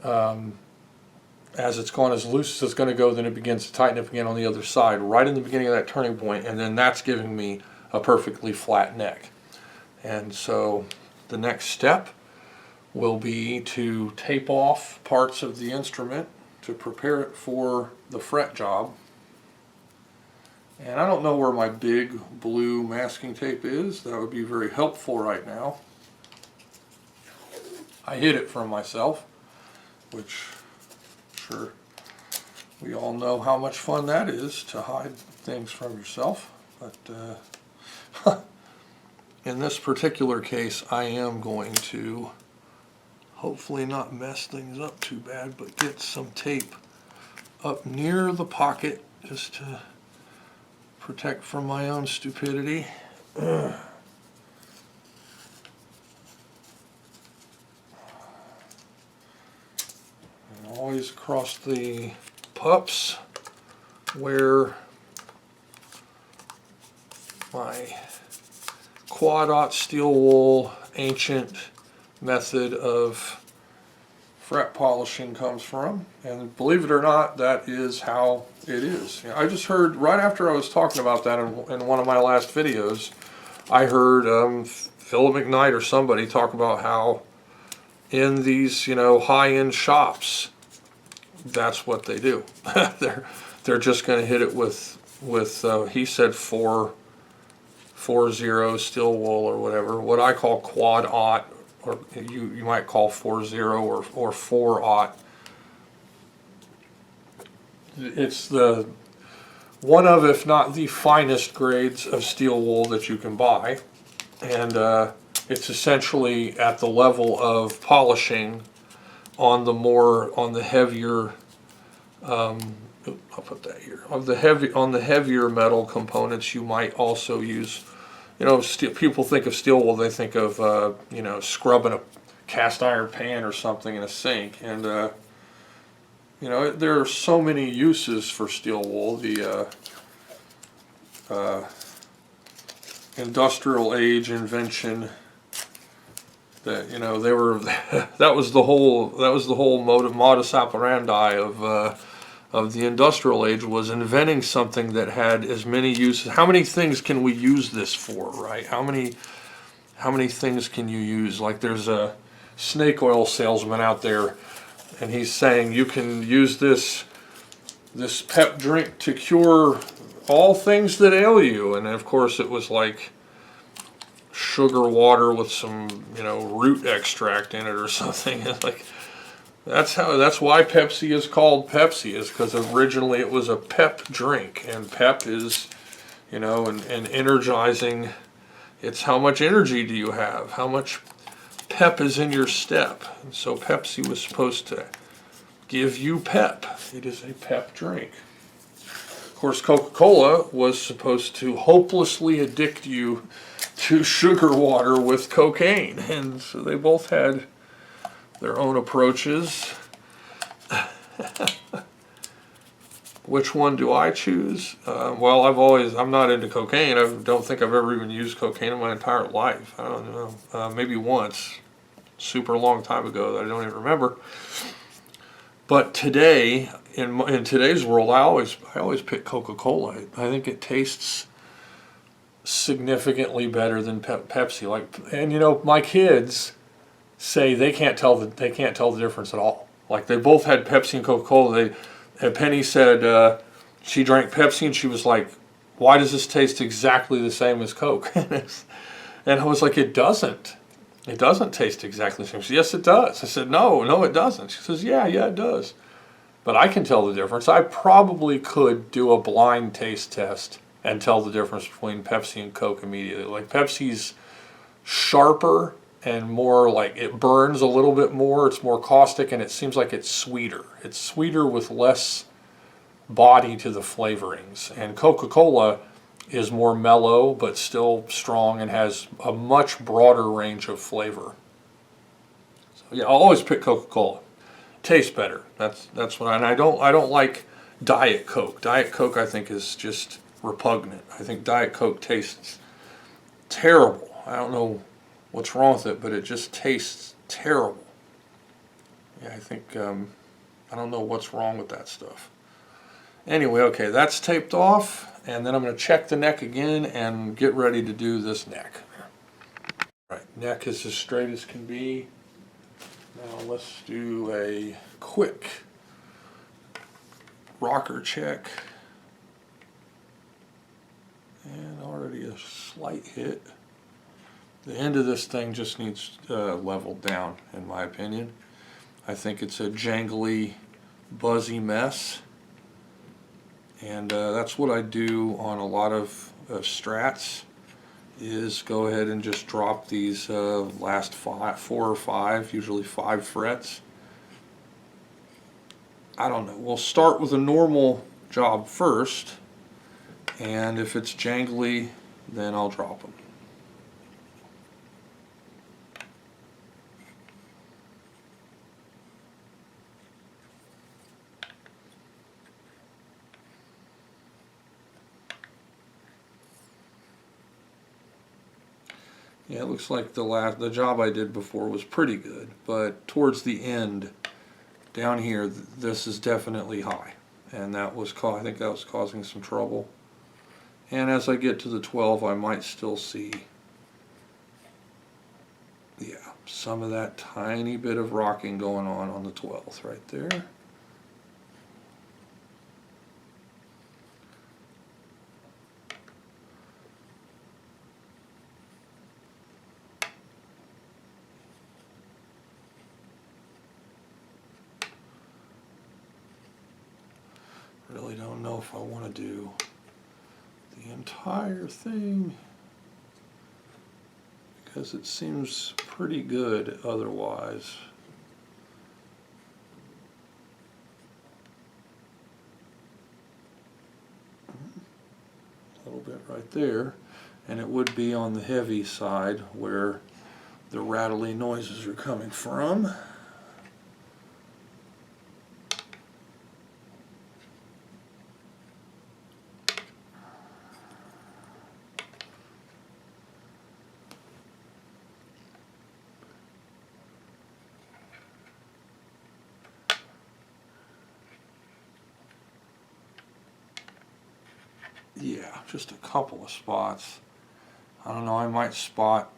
Speaker 1: As it's gone as loose as it's going to go, then it begins to tighten up again on the other side, right in the beginning of that turning point, and then that's giving me a perfectly flat neck. And so the next step will be to tape off parts of the instrument to prepare it for the fret job. And I don't know where my big blue masking tape is. That would be very helpful right now. I hid it from myself, which sure we all know how much fun that is to hide things from yourself. But in this particular case, I am going to hopefully not mess things up too bad, but get some tape up near the pocket just to protect from my own stupidity. And always across the pups where my quad-aught steel wool ancient method of fret polishing comes from, and believe it or not, that is how it is. I just heard, right after I was talking about that in one of my last videos, I heard Philip McKnight or somebody talk about how in these, high-end shops, that's what they do. they're just going to hit it with he said 4-0 steel wool or whatever, what I call quad-aught, or you might call 4-0 or 4-aught. It's the one of, if not the finest grades of steel wool that you can buy, and it's essentially at the level of polishing on the heavier. I'll put that here. On the heavier metal components, you might also use. People think of steel wool, they think of, scrubbing a cast iron pan or something in a sink. And, there are so many uses for steel wool. The industrial age invention that, they were, that was the whole modus operandi of the industrial age, was inventing something that had as many uses. How many things can we use this for, right? How many things can you use? Like, there's a snake oil salesman out there, and he's saying you can use this pep drink to cure all things that ail you. And of course it was like sugar water with some, root extract in it or something. It's like, that's why Pepsi is called Pepsi, is because originally it was a pep drink, and pep is, an energizing. It's how much energy do you have? How much pep is in your step? And so Pepsi was supposed to give you pep. It is a pep drink. Of course, Coca-Cola was supposed to hopelessly addict you to sugar water with cocaine, and so they both had their own approaches. Which one do I choose? Well, I'm not into cocaine. I don't think I've ever even used cocaine in my entire life. I don't know. Maybe once, super long time ago that I don't even remember. But today, in today's world, I always pick Coca-Cola. I think it tastes significantly better than Pepsi. And my kids say they can't tell the difference at all. Like, they both had Pepsi and Coca-Cola. Penny said she drank Pepsi and she was like, "Why does this taste exactly the same as Coke?" And I was like, "It doesn't. It doesn't taste exactly the same." She said, "Yes, it does." I said, "No, it doesn't." She says, "Yeah, it does." But I can tell the difference. I probably could do a blind taste test and tell the difference between Pepsi and Coke immediately. Like, Pepsi's sharper and more, like, it burns a little bit more. It's more caustic, and it seems like it's sweeter. It's sweeter with less body to the flavorings. And Coca-Cola is more mellow but still strong and has a much broader range of flavor. So yeah, I'll always pick Coca-Cola. Tastes better. That's what I don't like Diet Coke. Diet Coke, I think, is just repugnant. I think Diet Coke tastes terrible. I don't know what's wrong with it, but it just tastes terrible. Yeah, I think, I don't know what's wrong with that stuff. Anyway, okay, that's taped off, and then I'm going to check the neck again and get ready to do this neck. All right, neck is as straight as can be. Now let's do a quick rocker check. And already a slight hit. The end of this thing just needs leveled down, in my opinion. I think it's a jangly, buzzy mess. And that's what I do on a lot of strats, is go ahead and just drop these last 4 or 5, usually 5 frets. I don't know. We'll start with a normal job first, and if it's jangly, then I'll drop them. Yeah, it looks like the job I did before was pretty good, but towards the end, down here, this is definitely high, and that was I think that was causing some trouble. And as I get to the 12, I might still see, yeah, some of that tiny bit of rocking going on the 12th right there. Really don't know if I want to do the entire thing because it seems pretty good otherwise. A little bit right there, and it would be on the heavy side where the rattly noises are coming from. Yeah, just a couple of spots. I don't know, I might spot,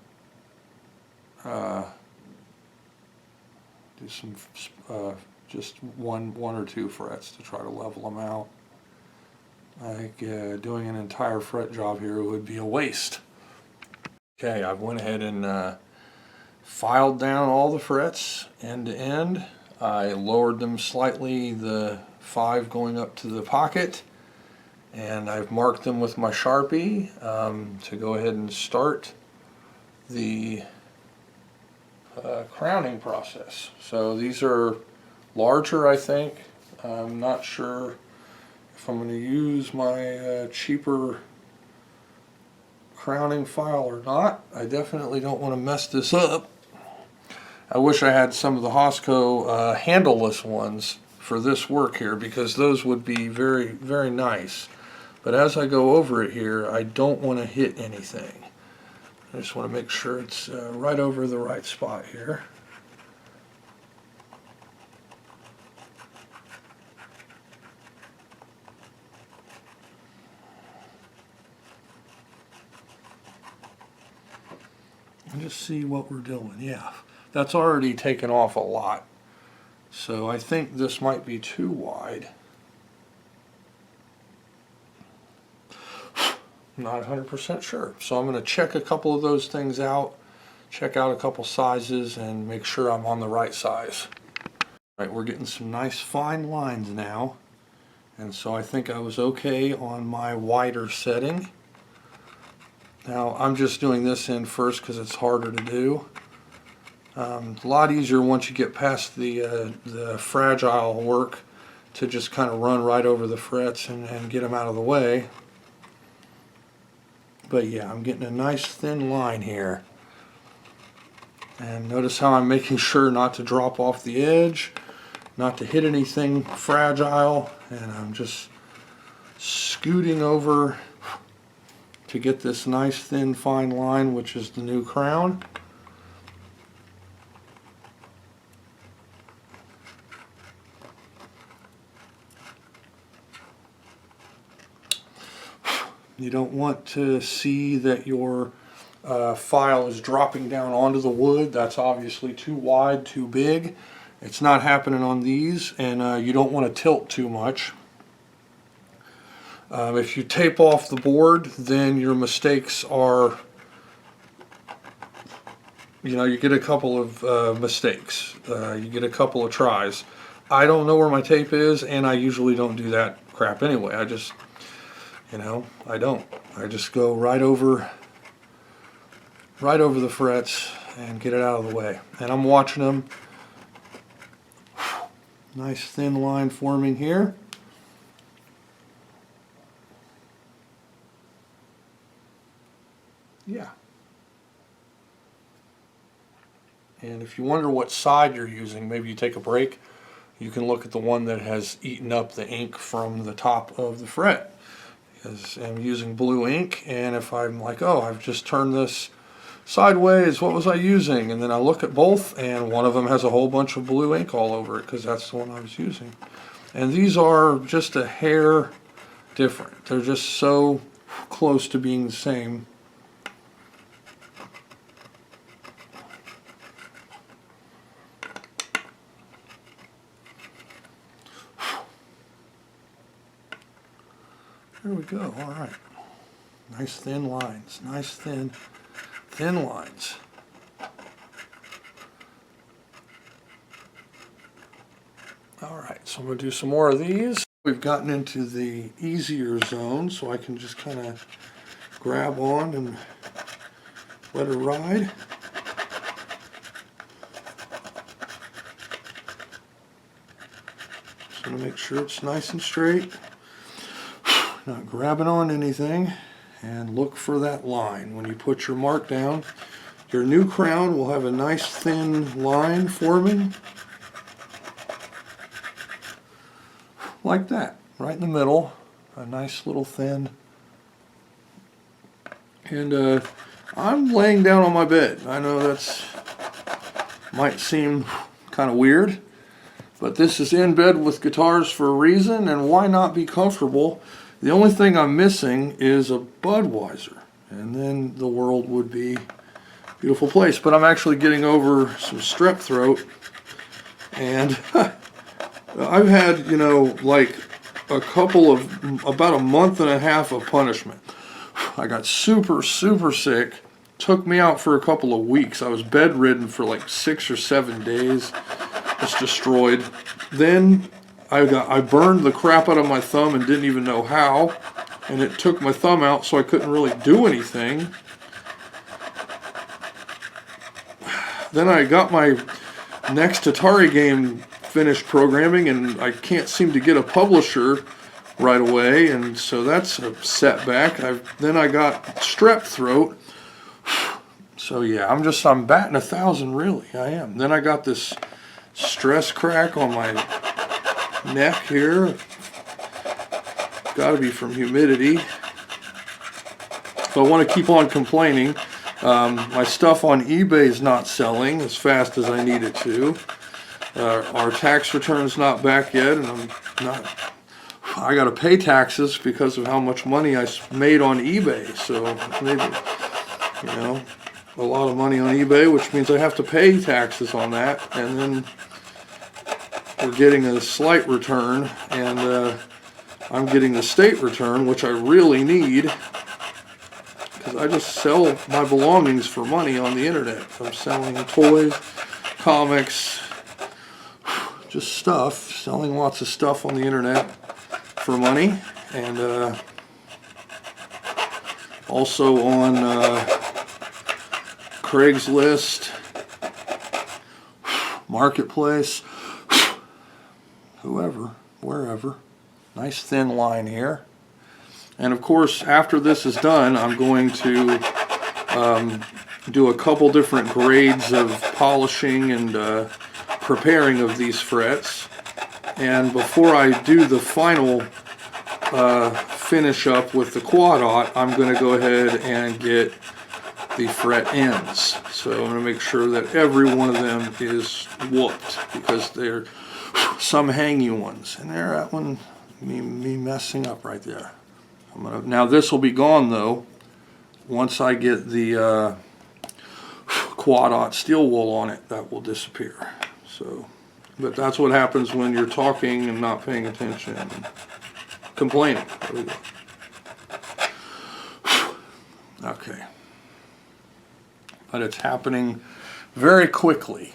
Speaker 1: do some, just one or two frets to try to level them out. Like doing an entire fret job here would be a waste. Okay, I've went ahead and filed down all the frets end to end. I lowered them slightly, the 5 going up to the pocket, and I've marked them with my Sharpie to go ahead and start the crowning process. So these are larger, I think. I'm not sure if I'm going to use my cheaper crowning file or not. I definitely don't want to mess this up. I wish I had some of the Hosco handleless ones for this work here, because those would be very, very nice. But as I go over it here, I don't want to hit anything. I just want to make sure it's right over the right spot here. And just see what we're doing. Yeah, that's already taken off a lot. So I think this might be too wide. Not 100% sure. So I'm going to check a couple of those things out, check out a couple sizes, and make sure I'm on the right size. All right, we're getting some nice fine lines now. And so I think I was okay on my wider setting. Now I'm just doing this in first because it's harder to do. A lot easier once you get past the fragile work to just kind of run right over the frets and get them out of the way. But yeah, I'm getting a nice thin line here. And notice how I'm making sure not to drop off the edge, not to hit anything fragile, and I'm just scooting over to get this nice thin fine line, which is the new crown. You don't want to see that your file is dropping down onto the wood. That's obviously too wide, too big. It's not happening on these, and you don't want to tilt too much. If you tape off the board, then your mistakes are, you get a couple of mistakes. You get a couple of tries. I don't know where my tape is, and I usually don't do that crap anyway. I just, I don't. I just go right over the frets and get it out of the way. And I'm watching them. Nice thin line forming here. Yeah. And if you wonder what side you're using, maybe you take a break, you can look at the one that has eaten up the ink from the top of the fret. Because I'm using blue ink, and if I'm like, oh, I've just turned this
Speaker 2: sideways, what was I using? And then I look at both, and one of them has a whole bunch of blue ink all over it because that's the one I was using. And these are just a hair different. They're just so close to being the same. There we go. All right. Nice thin lines. Nice thin lines. All right. So I'm going to do some more of these. We've gotten into the easier zone, so I can just kind of grab on and let her ride. Just want to make sure it's nice and straight. Not grabbing on anything, and look for that line. When you put your mark down, your new crown will have a nice thin line forming like that, right in the middle, a nice little thin. And I'm laying down on my bed. I know that's might seem kind of weird, but this is in bed with guitars for a reason, and why not be comfortable? The only thing I'm missing is a Budweiser, and then the world would be a beautiful place. But I'm actually getting over some strep throat, and I've had, you know, like about a month and a half of punishment. I got super sick, took me out for a couple of weeks. I was bedridden for like 6 or 7 days, just destroyed. Then I burned the crap out of my thumb and didn't even know how, and it took my thumb out, so I couldn't really do anything. Then I got my next Atari game finished programming, and I can't seem to get a publisher right away, and so that's a setback. Then I got strep throat. So yeah, I'm batting 1,000, really. I am. Then I got this stress crack on my neck here. Got to be from humidity. So I want to keep on complaining. My stuff on eBay is not selling as fast as I need it to. Our tax return's not back yet, and I got to pay taxes because of how much money I made on eBay. So maybe, you know, a lot of money on eBay, which means I have to pay taxes on that, and then we're getting a slight return, and I'm getting the state return, which I really need, because I just sell my belongings for money on the internet. I'm selling toys, comics, just stuff, selling lots of stuff on the internet for money, and also on Craigslist, Marketplace, whoever, wherever. Nice thin line here. And of course, after this is done, I'm going to do a couple different grades of polishing and preparing of these frets. And before I do the final finish up with the quad-aught, I'm going to go ahead and get the fret ends. So I'm going to make sure that every one of them is whooped, because they're some hangy ones. And there, that one, me messing up right there. Now this will be gone though once I get the quad-aught steel wool on it. That will disappear. So, but that's what happens when you're talking and not paying attention and complaining. There we go. Okay, but it's happening very quickly.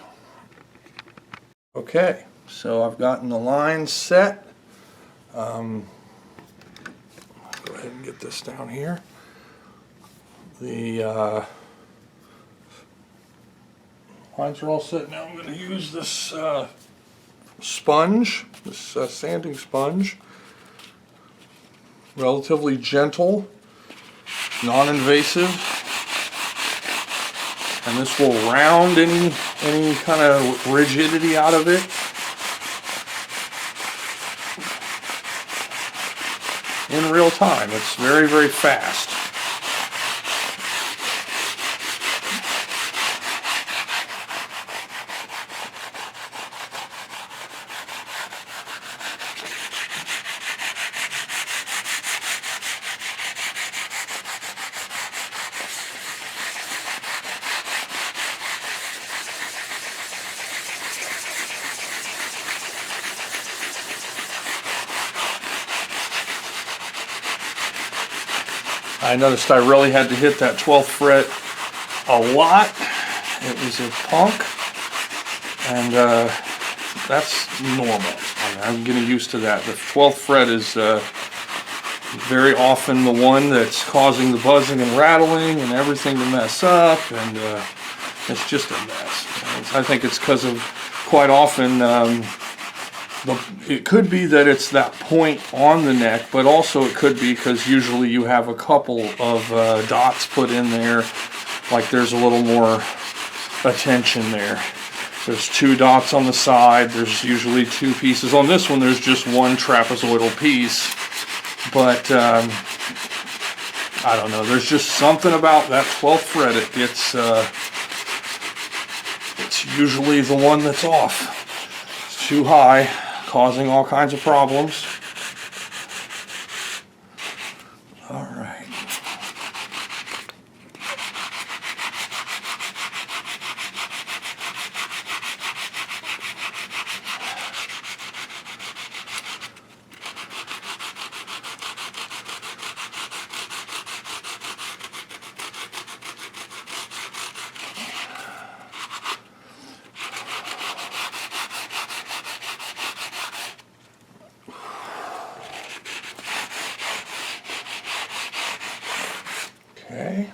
Speaker 2: Okay, so I've gotten the lines set. Go ahead and get this down here. The lines are all set. Now I'm going to use this sponge, this sanding sponge. Relatively gentle, non-invasive, and this will round any kind of rigidity out of it. In real time. It's very, very fast. I noticed I really had to hit that 12th fret a lot. It was a punk, and that's normal. I mean, I'm getting used to that. The 12th fret is very often the one that's causing the buzzing and rattling and everything to mess up, and it's just a mess. I think it's because of, quite often, it could be that it's that point on the neck, but also it could be because usually you have a couple of dots put in there, like there's a little more attention there. There's 2 dots on the side, there's usually 2 pieces. On this one there's just one trapezoidal piece, but I don't know, there's just something about that 12th fret. It's usually the one that's off. It's too high, causing all kinds of problems. All right. Okay.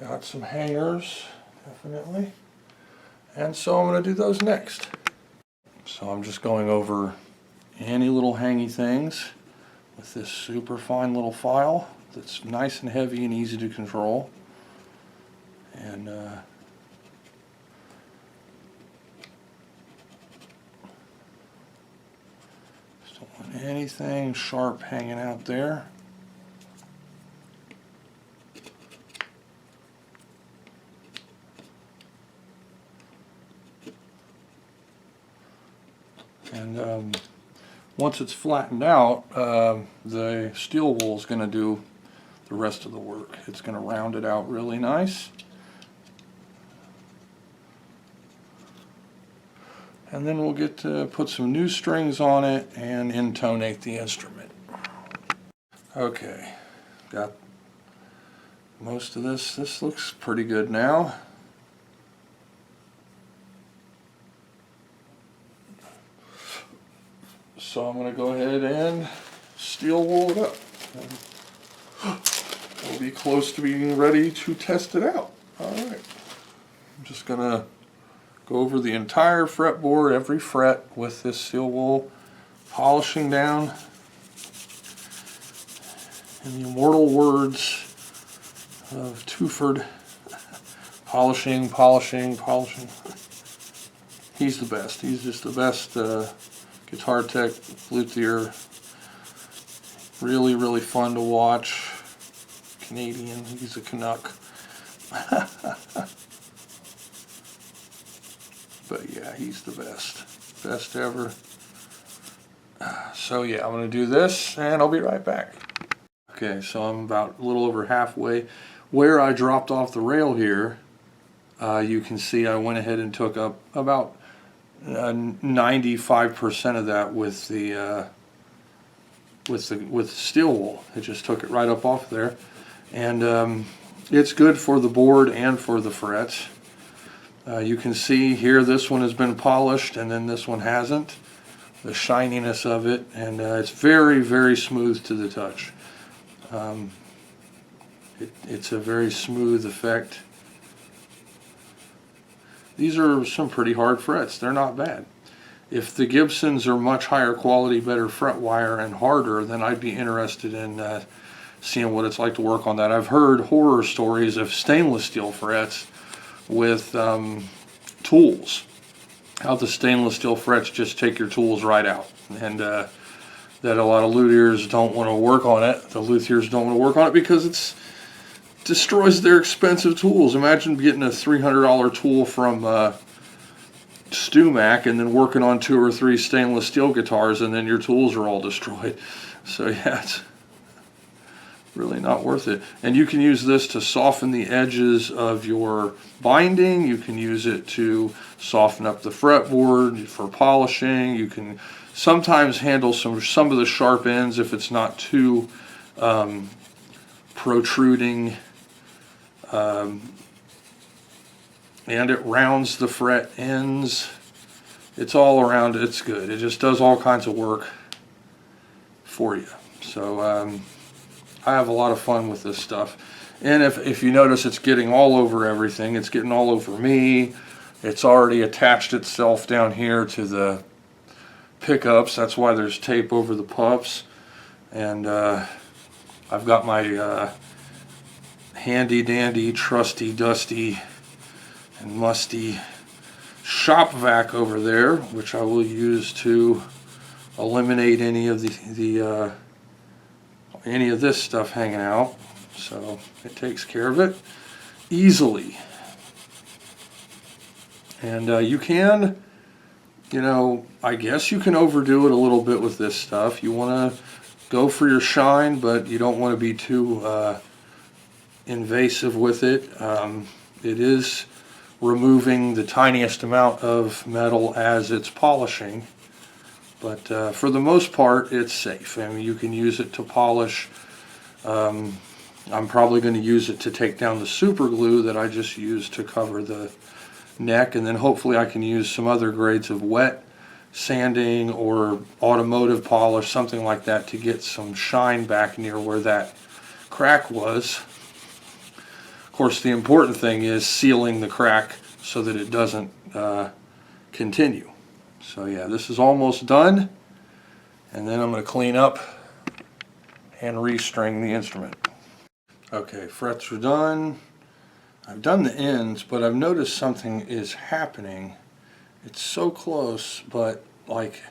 Speaker 2: Got some hangers, definitely. And so I'm going to do those next. So I'm just going over any little hangy things with this super fine little file that's nice and heavy and easy to control. And anything sharp hanging out there. And once it's flattened out, the steel wool is going to do the rest of the work. It's going to round it out really nice. And then we'll get to put some new strings on it and intonate the instrument. Okay, got most of this. This looks pretty good now. So I'm going to go ahead and steel wool it up. We'll be close to being ready to test it out. All right, I'm just going to go over the entire fretboard, every fret, with this steel wool, polishing down. In the immortal words of Tuford, polishing, polishing, polishing. He's the best. He's just the best guitar tech, luthier. Really, really fun to watch. Canadian. He's a Canuck. But yeah, he's the best. Best ever. So yeah, I'm going to do this and I'll be right back. Okay, so I'm about a little over halfway. Where I dropped off the rail here, you can see I went ahead and took up about 95% of that with the steel wool. It just took it right up off there, and it's good for the board and for the frets. You can see here this one has been polished and then this one hasn't. The shininess of it, and it's very, very smooth to the touch. It's a very smooth effect. These are some pretty hard frets. They're not bad. If the Gibsons are much higher quality, better fret wire and harder, then I'd be interested in seeing what it's like to work on that. I've heard horror stories of stainless steel frets with tools. How the stainless steel frets just take your tools right out, and that a lot of luthiers don't want to work on it. The luthiers don't want to work on it because it destroys their expensive tools. Imagine getting a $300 tool from StewMac and then working on 2 or 3 stainless steel guitars, and then your tools are all destroyed. So yeah, Really not worth it. And you can use this to soften the edges of your binding. You can use it to soften up the fretboard for polishing. You can sometimes handle some of the sharp ends if it's not too protruding. And it rounds the fret ends. It's all around, it's good. It just does all kinds of work for you. So I have a lot of fun with this stuff. And if you notice, it's getting all over everything. It's getting all over me. It's already attached itself down here to the pickups. That's why there's tape over the pups. And I've got my handy dandy, trusty, dusty, and musty shop vac over there, which I will use to eliminate any of any of this stuff hanging out. So it takes care of it easily. And you can, I guess you can overdo it a little bit with this stuff. You want to go for your shine, but you don't want to be too invasive with it. It is removing the tiniest amount of metal as it's polishing, but for the most part it's safe. I mean, you can use it to polish. I'm probably going to use it to take down the super glue that I just used to cover the neck, and then hopefully I can use some other grades of wet sanding or automotive polish, something like that, to get some shine back near where that crack was. Of course, the important thing is sealing the crack so that it doesn't continue. So yeah, this is almost done, and then I'm going to clean up and restring the instrument. Okay, frets are done. I've done the ends, but I've noticed something is happening. It's so close, but like,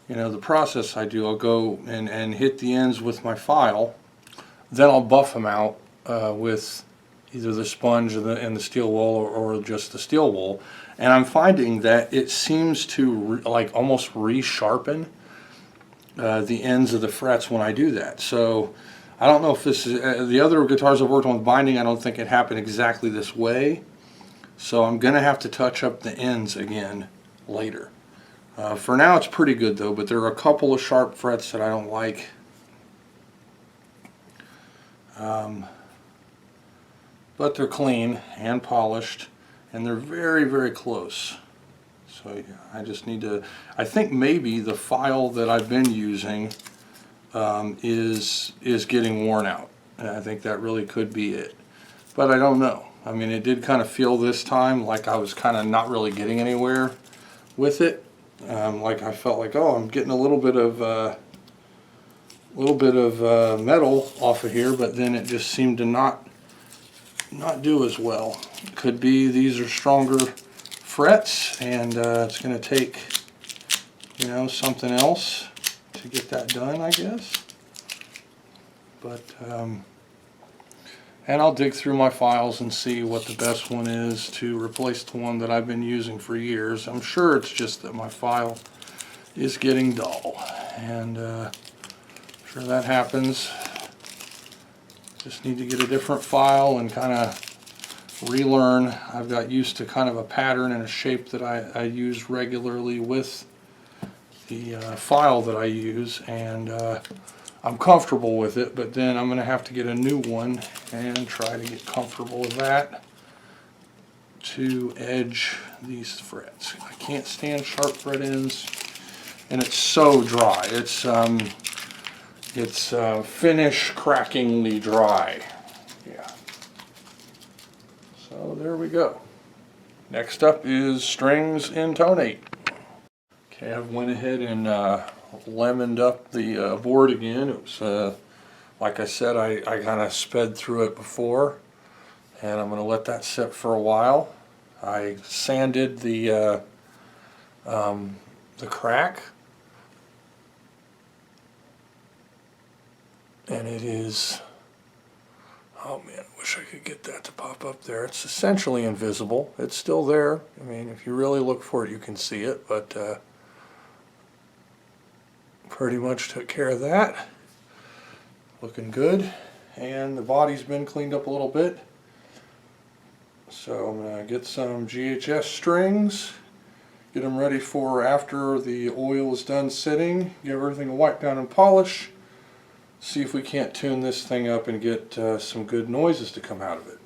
Speaker 2: the process I do, I'll go and hit the ends with my file, then I'll buff them out with either the sponge and the steel wool or just the steel wool, and I'm finding that it seems to almost resharpen the ends of the frets when I do that. So I don't know if this is the other guitars I've worked on with binding. I don't think it happened exactly this way, so I'm gonna have to touch up the ends again later. For now it's pretty good though, but there are a couple of sharp frets that I don't like. But they're clean and polished, and they're very, very close. So yeah, I just need to, I think maybe the file that I've been using is getting worn out. And I think that really could be it. But I don't know. I mean, it did kind of feel this time like I was kind of not really getting anywhere with it. Like I felt like, oh, I'm getting a little bit of metal off of here, but then it just seemed to not do as well. Could be these are stronger frets, and it's going to take something else to get that done, I guess. But and I'll dig through my files and see what the best one is to replace the one that I've been using for years. I'm sure it's just that my file is getting dull, and sure that happens. Just need to get a different file and kind of relearn. I've got used to kind of a pattern and a shape that I use regularly with the file that I use, and I'm comfortable with it, but then I'm going to have to get a new one and try to get comfortable with that to edge these frets. I can't stand sharp fret ends, and it's so dry. It's finish crackingly dry. Yeah. So there we go. Next up is strings intonate. Okay, I've went ahead and lemoned up the board again. It was, like I said, I kind of sped through it before, and I'm going to let that sit for a while. I sanded the crack, and it is, oh man, I wish I could get that to pop up there. It's essentially invisible. It's still there. I mean, if you really look for it, you can see it, but pretty much took care of that. Looking good. and the body's been cleaned up a little bit. So I'm going to get some GHS strings, get them ready for after the oil is done sitting, give everything a wipe down and polish, see if we can't tune this thing up and get some good noises to come out of it.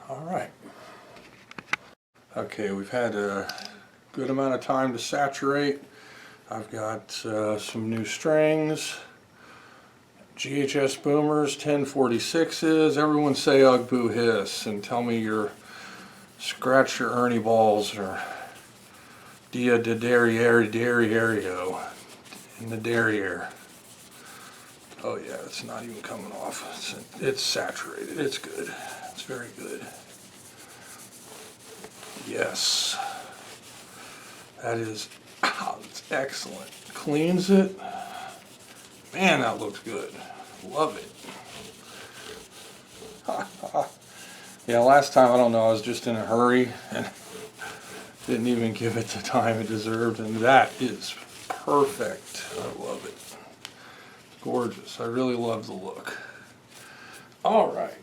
Speaker 2: Alright. Okay, we've had a good amount of time to saturate. I've got some new strings, GHS boomers, 1046s. Everyone say ugh boo hiss and tell me your scratch your Ernie balls or dia de derriere in the derriere. Oh yeah, it's not even coming off. It's saturated. It's good. It's very good. Yes. That is, it's excellent. Cleans it. Man, that looks good. Love it. Yeah, last time, I don't know, I was just in a hurry and didn't even give it the time it deserved, and that is perfect. I love it. Gorgeous. I really love the look. Alright,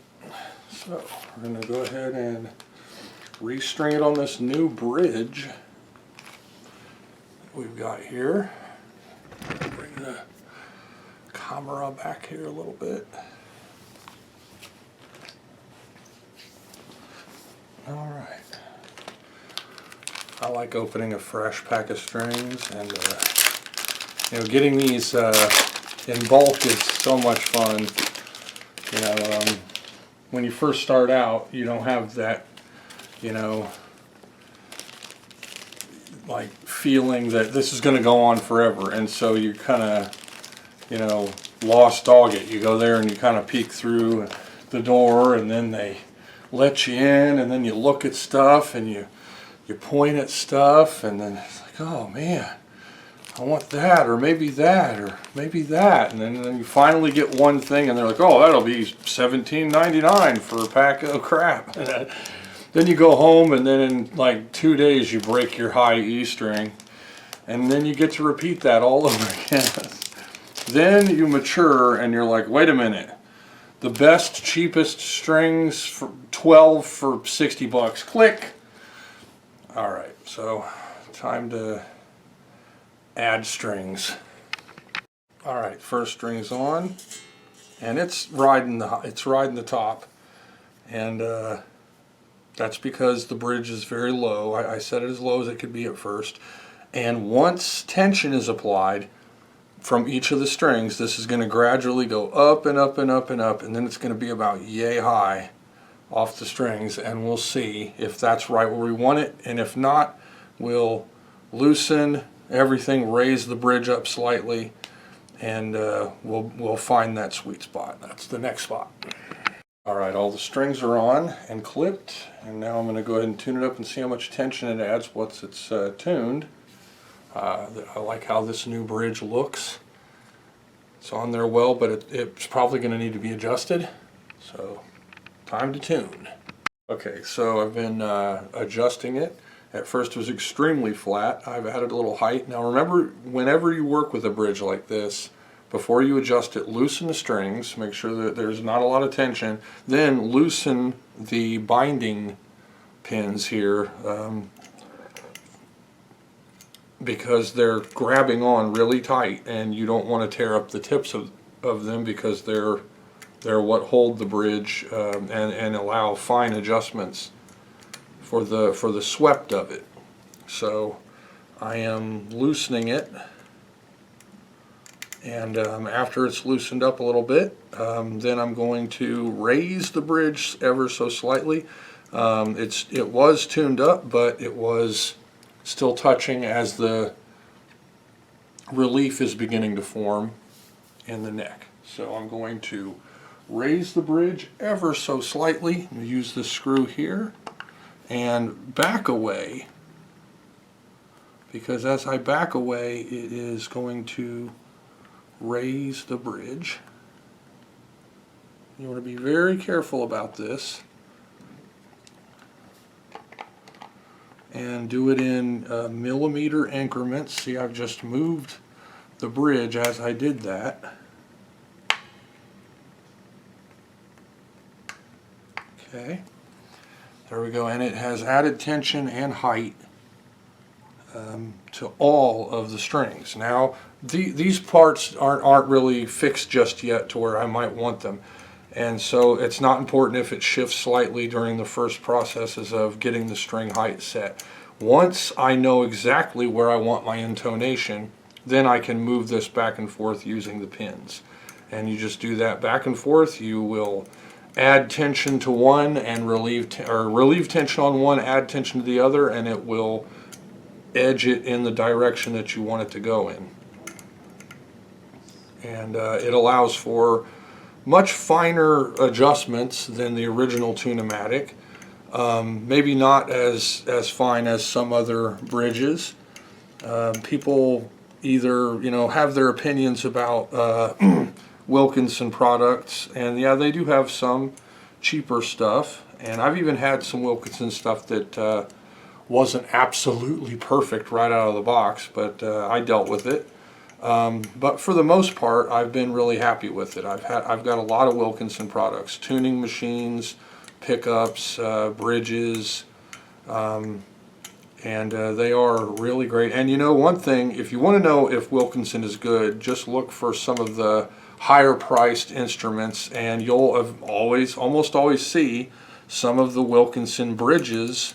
Speaker 2: so we're going to go ahead and restring it on this new bridge we've got here. Bring the camera back here a little bit. Alright. I like opening a fresh pack of strings, and getting these in bulk is so much fun. When you first start out, you don't have that, like feeling that this is going to go on forever, and so you kind of, lost dog it. You go there and you kind of peek through the door, and then they let you in, and then you look at stuff, and you point at stuff, and then it's like, oh man, I want that, or maybe that, or maybe that, and then you finally get one thing, and they're like, oh, that'll be $17.99 for a pack of crap. Then you go home, and then in like 2 days you break your high E string, and then you get to repeat that all over again. Then you mature, and you're like, wait a minute, the best, cheapest strings for 12 for 60 bucks. Click. All right, so time to add strings. All right, first string's on, and it's riding the top, and that's because the bridge is very low. I set it as low as it could be at first, and once tension is applied from each of the strings, this is going to gradually go up and up and up and up, and then it's going to be about yay high off the strings, and we'll see if that's right where we want it, and if not, we'll loosen everything, raise the bridge up slightly, and we'll find that sweet spot. That's the next spot. Alright, all the strings are on and clipped, and now I'm going to go ahead and tune it up and see how much tension it adds once it's tuned. I like how this new bridge looks. It's on there well, but it's probably going to need to be adjusted. So, time to tune. Okay, so I've been adjusting it. At first it was extremely flat. I've added a little height. Now remember, whenever you work with a bridge like this, before you adjust it, loosen the strings, make sure that there's not a lot of tension, then loosen the binding pins here, because they're grabbing on really tight, and you don't want to tear up the tips of them, because they're what hold the bridge and allow fine adjustments for the swept of it. So I am loosening it, and after it's loosened up a little bit, then I'm going to raise the bridge ever so slightly. It was tuned up, but it was still touching as the relief is beginning to form in the neck. So I'm going to raise the bridge ever so slightly, use the screw here, and back away, because as I back away, it is going to raise the bridge. You want to be very careful about this, and do it in millimeter increments. See, I've just moved the bridge as I did that. Okay, there we go, and it has added tension and height to all of the strings. Now, these parts aren't really fixed just yet to where I might want them, and so it's not important if it shifts slightly during the first processes of getting the string height set. Once I know exactly where I want my intonation, then I can move this back and forth using the pins. And you just do that back and forth. You will add tension to one and relieve tension on one, add tension to the other, and it will edge it in the direction that you want it to go in. And it allows for much finer adjustments than the original Tune-o-matic. Maybe not as fine as some other bridges. People either have their opinions about Wilkinson products, and yeah, they do have some cheaper stuff, and I've even had some Wilkinson stuff that wasn't absolutely perfect right out of the box, but I dealt with it. But for the most part, I've been really happy with it. I've got a lot of Wilkinson products, tuning machines, pickups, bridges, and they are really great. And one thing, if you want to know if Wilkinson is good, just look for some of the higher priced instruments, and you'll almost always see some of the Wilkinson bridges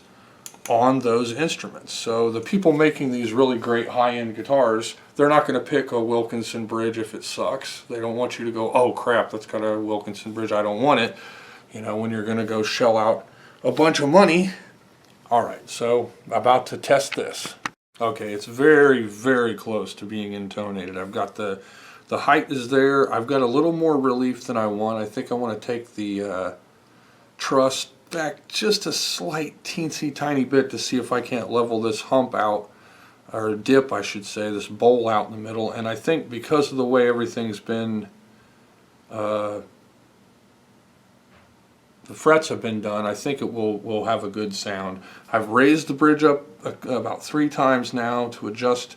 Speaker 2: on those instruments. So the people making these really great high-end guitars, they're not going to pick a Wilkinson bridge if it sucks. They don't want you to go, oh crap, that's got a Wilkinson bridge, I don't want it. When you're going to go shell out a bunch of money. Alright, so about to test this. Okay, it's very, very close to being intonated. I've got the height is there. I've got a little more relief than I want. I think I want to take the truss back just a slight teensy tiny bit to see if I can't level this hump out, or dip I should say, this bowl out in the middle. And I think because of the way everything's been, the frets have been done, I think it will have a good sound. I've raised the bridge up about 3 times now to adjust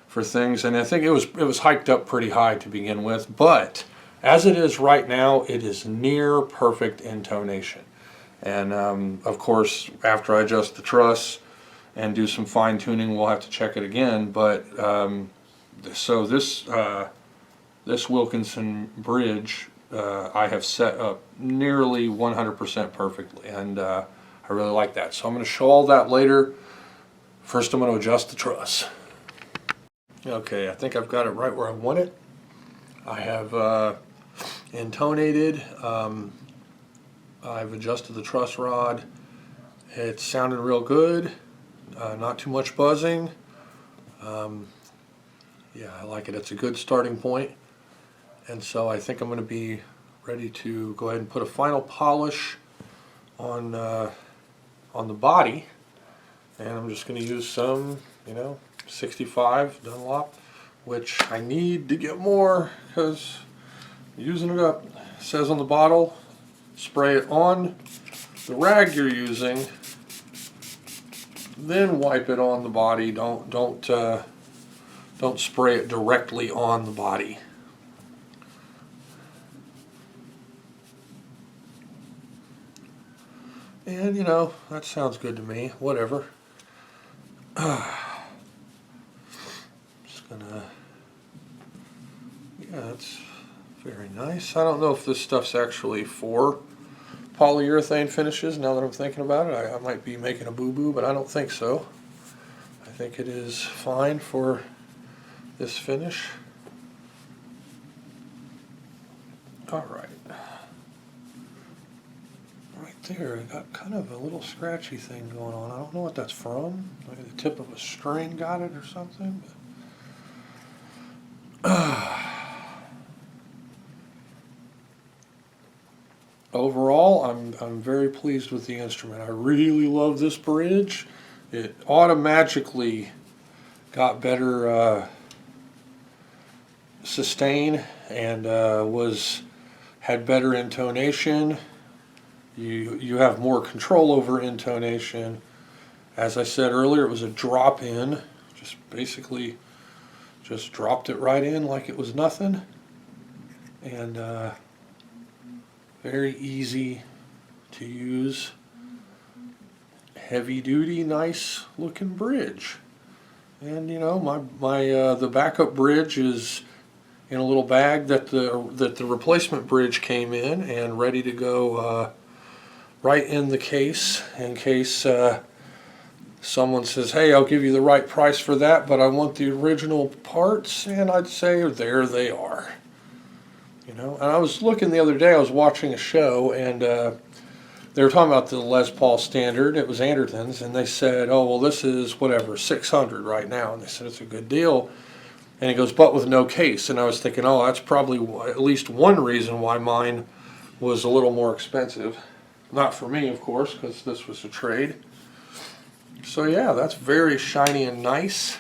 Speaker 2: for things, and I think it was hiked up pretty high to begin with, but as it is right now, it is near perfect intonation. And of course, after I adjust the truss and do some fine tuning, we'll have to check it again. But so this Wilkinson bridge I have set up nearly 100% perfectly, and I really like that. So I'm going to show all that later. First, I'm going to adjust the truss. Okay, I think I've got it right where I want it. I have intonated. I've adjusted the truss rod. It's sounding real good. Not too much buzzing. Yeah, I like it. It's a good starting point. And so I think I'm going to be ready to go ahead and put a final polish on the body. And I'm just going to use some, 65 Dunlop, which I need to get more because I'm using it up. It says on the bottle, spray it on the rag you're using, then wipe it on the body. Don't spray it directly on the body. And that sounds good to me. Whatever. Just gonna, yeah, that's very nice. I don't know if this stuff's actually for polyurethane finishes. Now that I'm thinking about it, I might be making a boo-boo, but I don't think so. I think it is fine for this finish. All right. Right there, I got kind of a little scratchy thing going on. I don't know what that's from. Maybe the tip of a string got it or something. Overall, I'm very pleased with the instrument. I really love this bridge. It automatically got better sustain and had better intonation. You have more control over intonation. As I said earlier, it was a drop in. Basically just dropped it right in like it was nothing. And very easy to use heavy duty, nice looking bridge. And you know, the backup bridge is in a little bag that the replacement bridge came in, and ready to go right in the case in case someone says, hey, I'll give you the right price for that, but I want the original parts, and I'd say there they are. You know, and I was looking the other day, I was watching a show, and they were talking about the Les Paul Standard. It was Anderton's, and they said, oh, well, this is whatever, 600 right now. And they said, it's a good deal. And he goes, but with no case. And I was thinking, oh, that's probably at least one reason why mine was a little more expensive. Not for me, of course, because this was a trade. So yeah, that's very shiny and nice.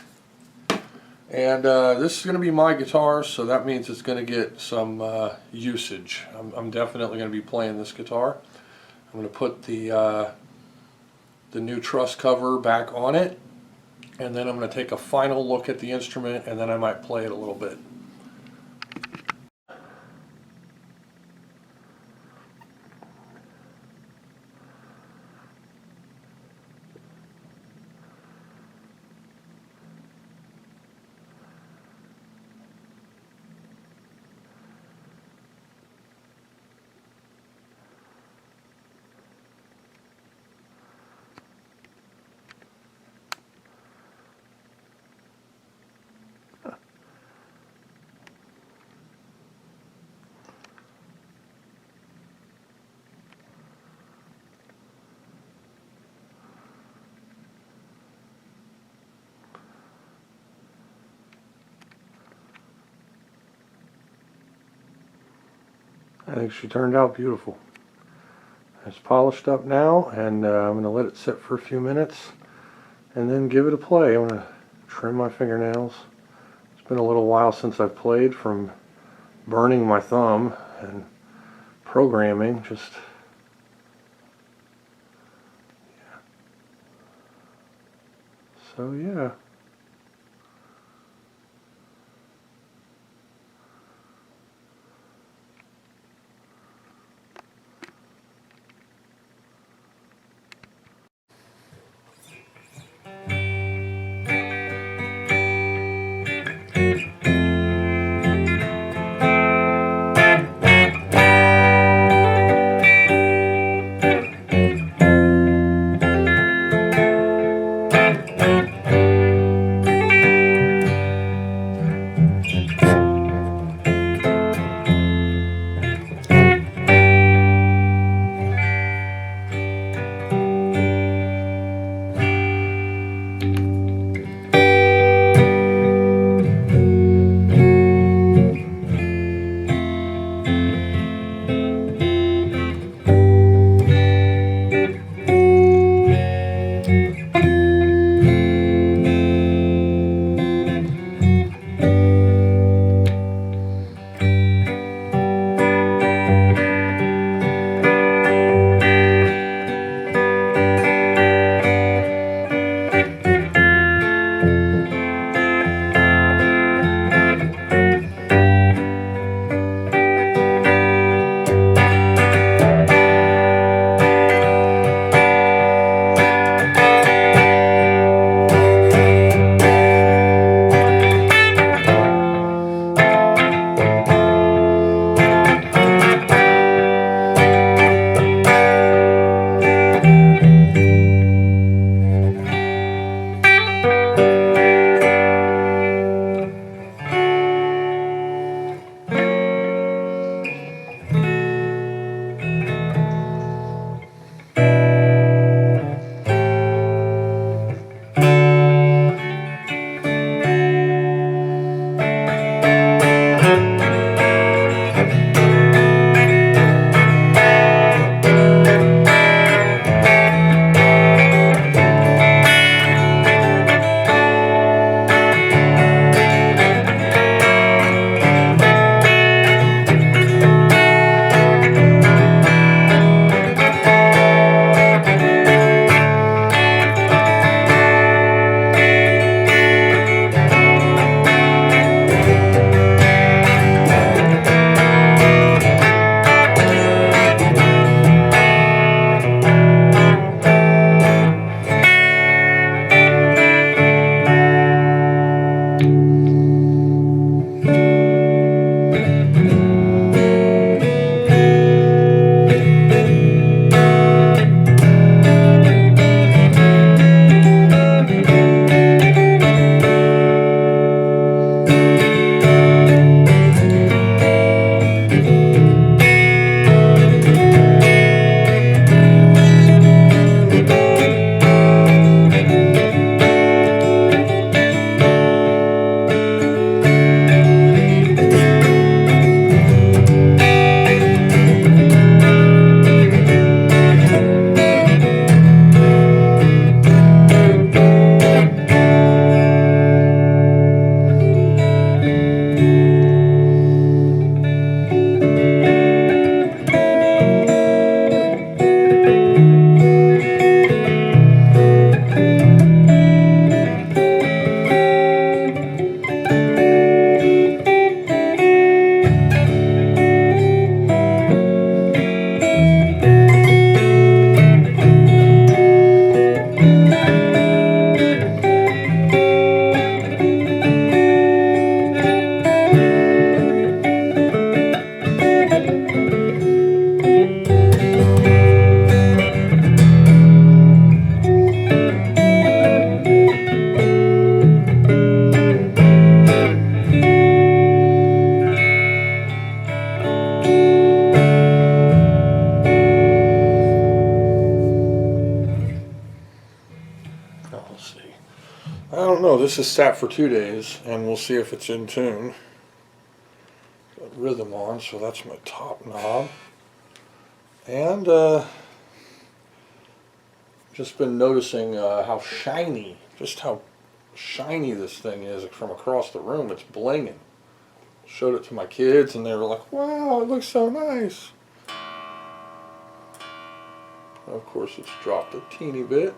Speaker 2: And this is going to be my guitar, so that means it's going to get some usage. I'm definitely going to be playing this guitar. I'm going to put the new truss cover back on it, and then I'm going to take a final look at the instrument, and then I might play it a little bit. I think she turned out beautiful. It's polished up now, and I'm going to let it sit for a few minutes and then give it a play. I'm going to trim my fingernails. It's been a little while since I've played from burning my thumb and programming. So yeah.
Speaker 1: this is sat for 2 days, and we'll see if it's in tune. Got rhythm on, so that's my top knob. And just been noticing how shiny this thing is from across the room. It's blinging. Showed it to my kids, and they were like, "Wow, it looks so nice." Of course, it's dropped a teeny bit.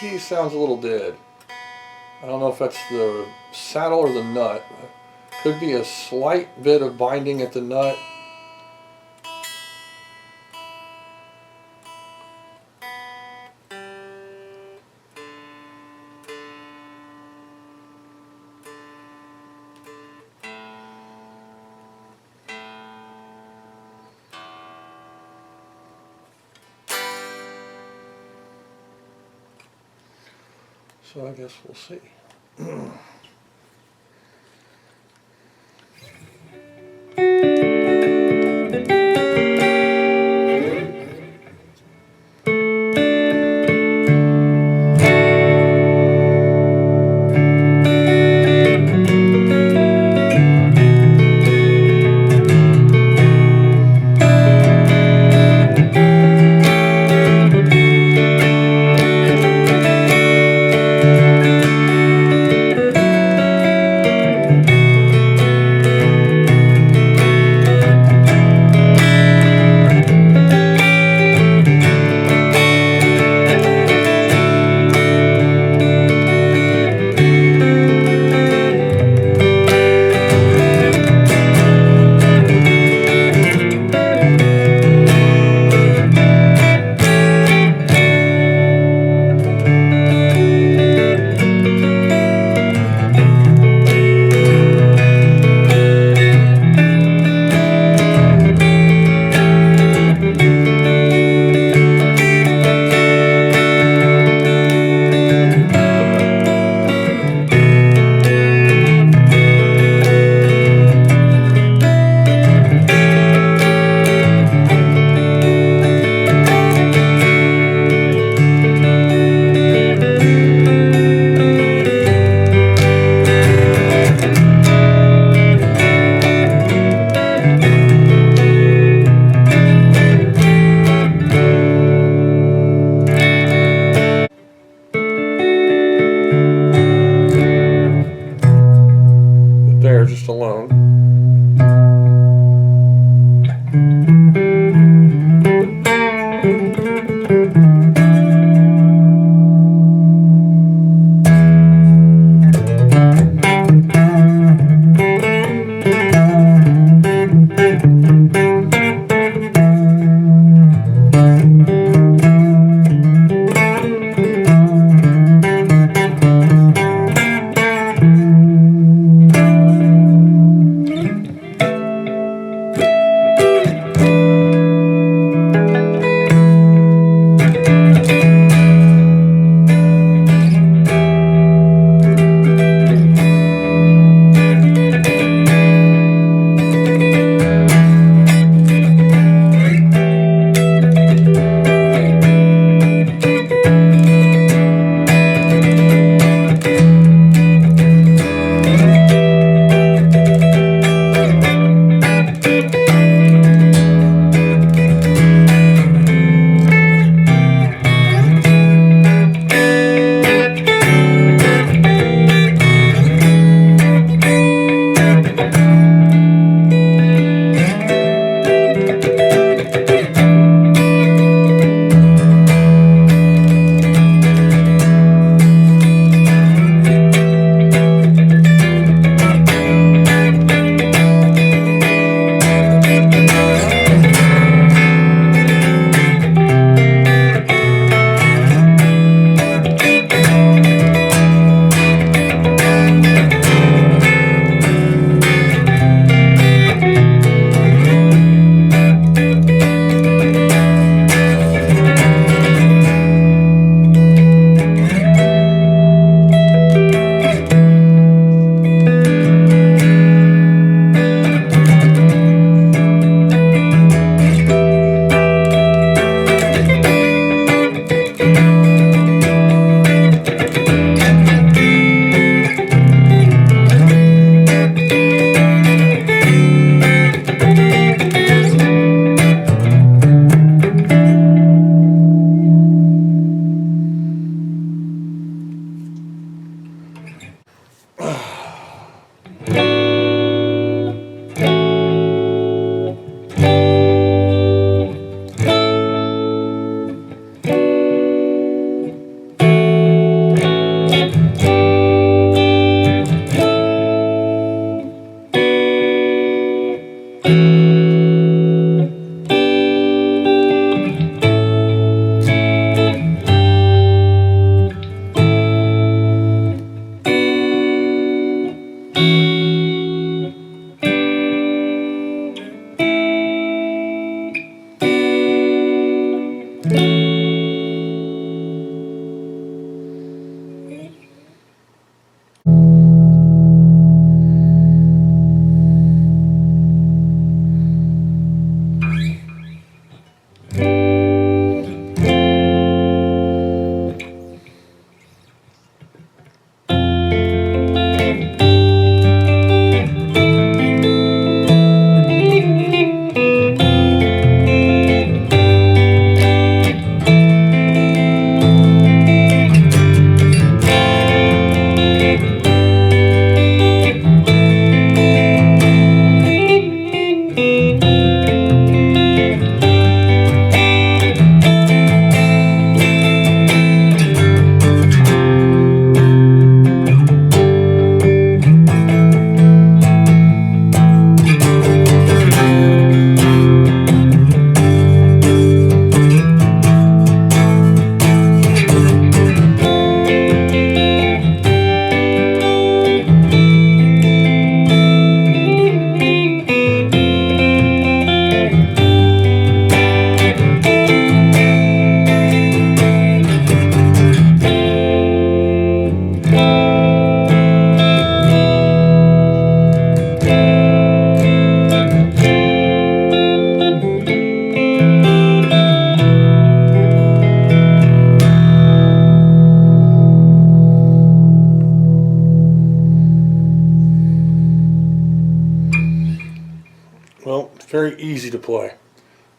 Speaker 1: G sounds a little dead. I don't know if that's the saddle or the nut. Could be a slight bit of binding at the nut. So I guess we'll see. very easy to play.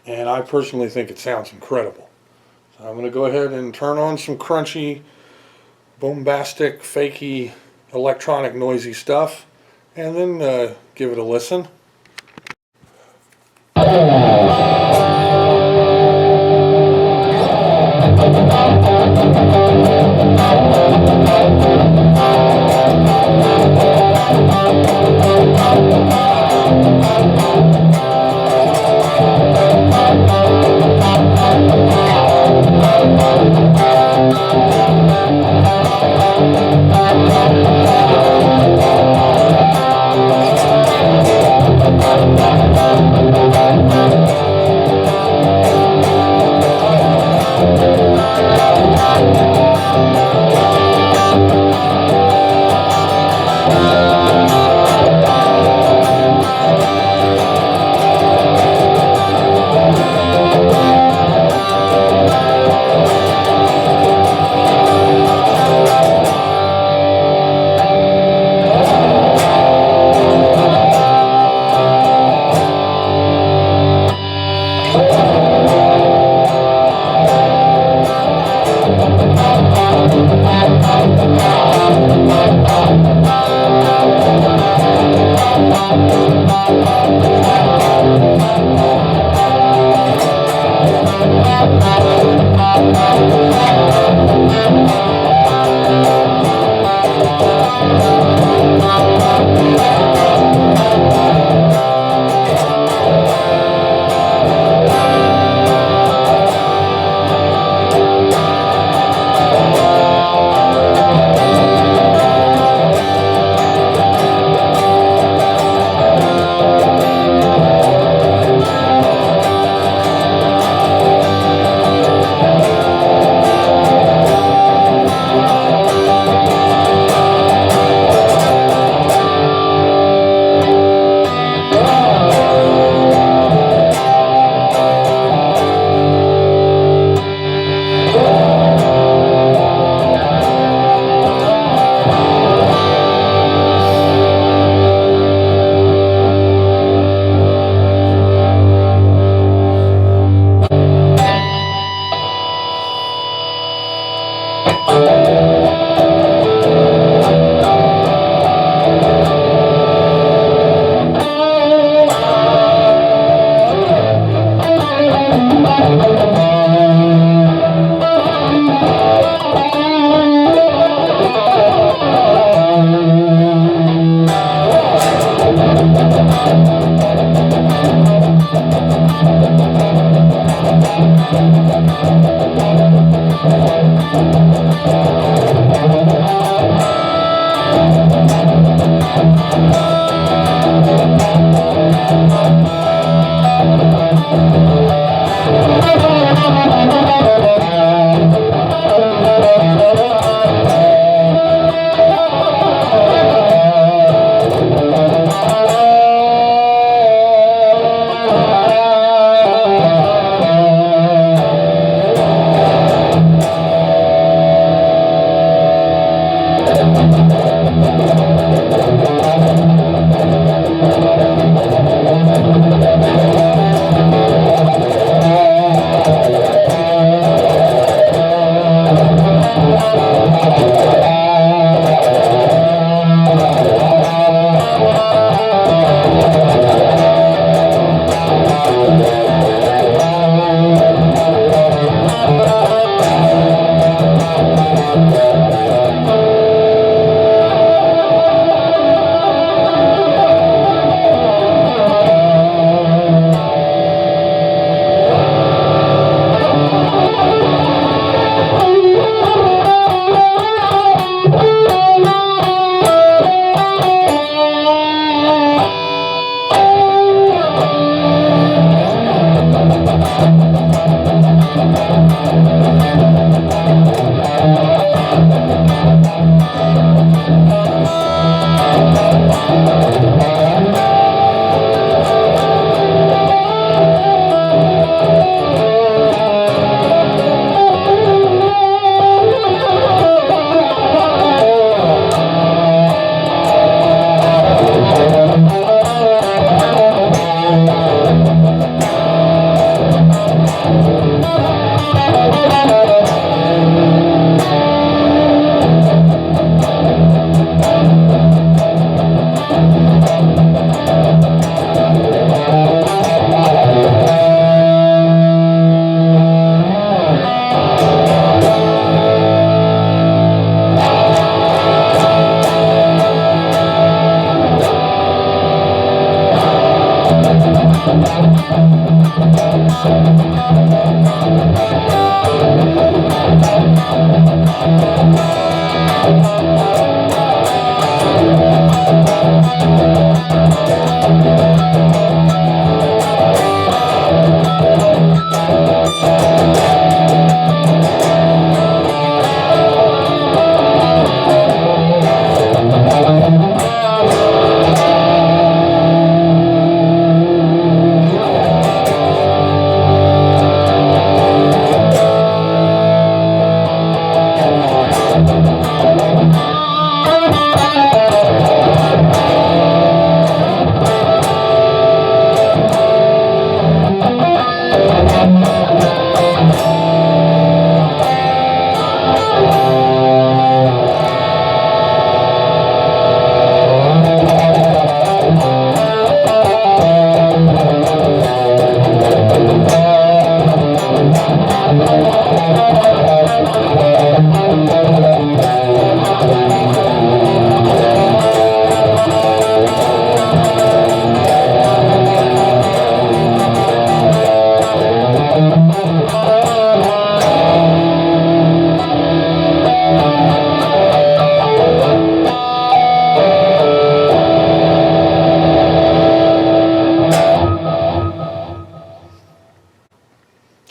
Speaker 1: And I personally think it sounds incredible. So I'm going to go ahead and turn on some crunchy, bombastic, fakey, electronic noisy stuff, and then give it a listen.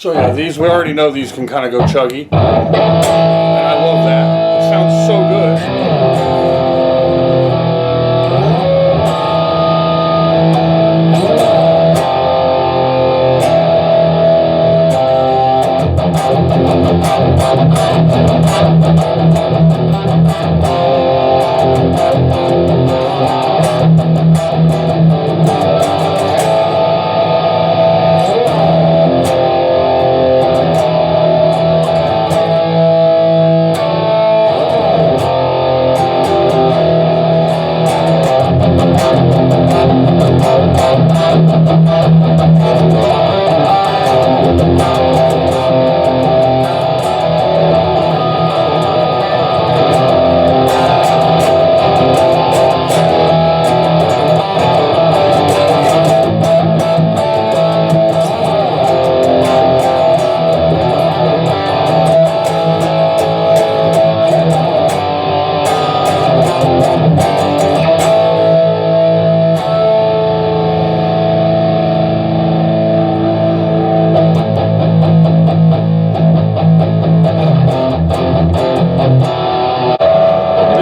Speaker 1: So yeah, these, we already know these can kind of go chuggy. And I love that. It sounds so good.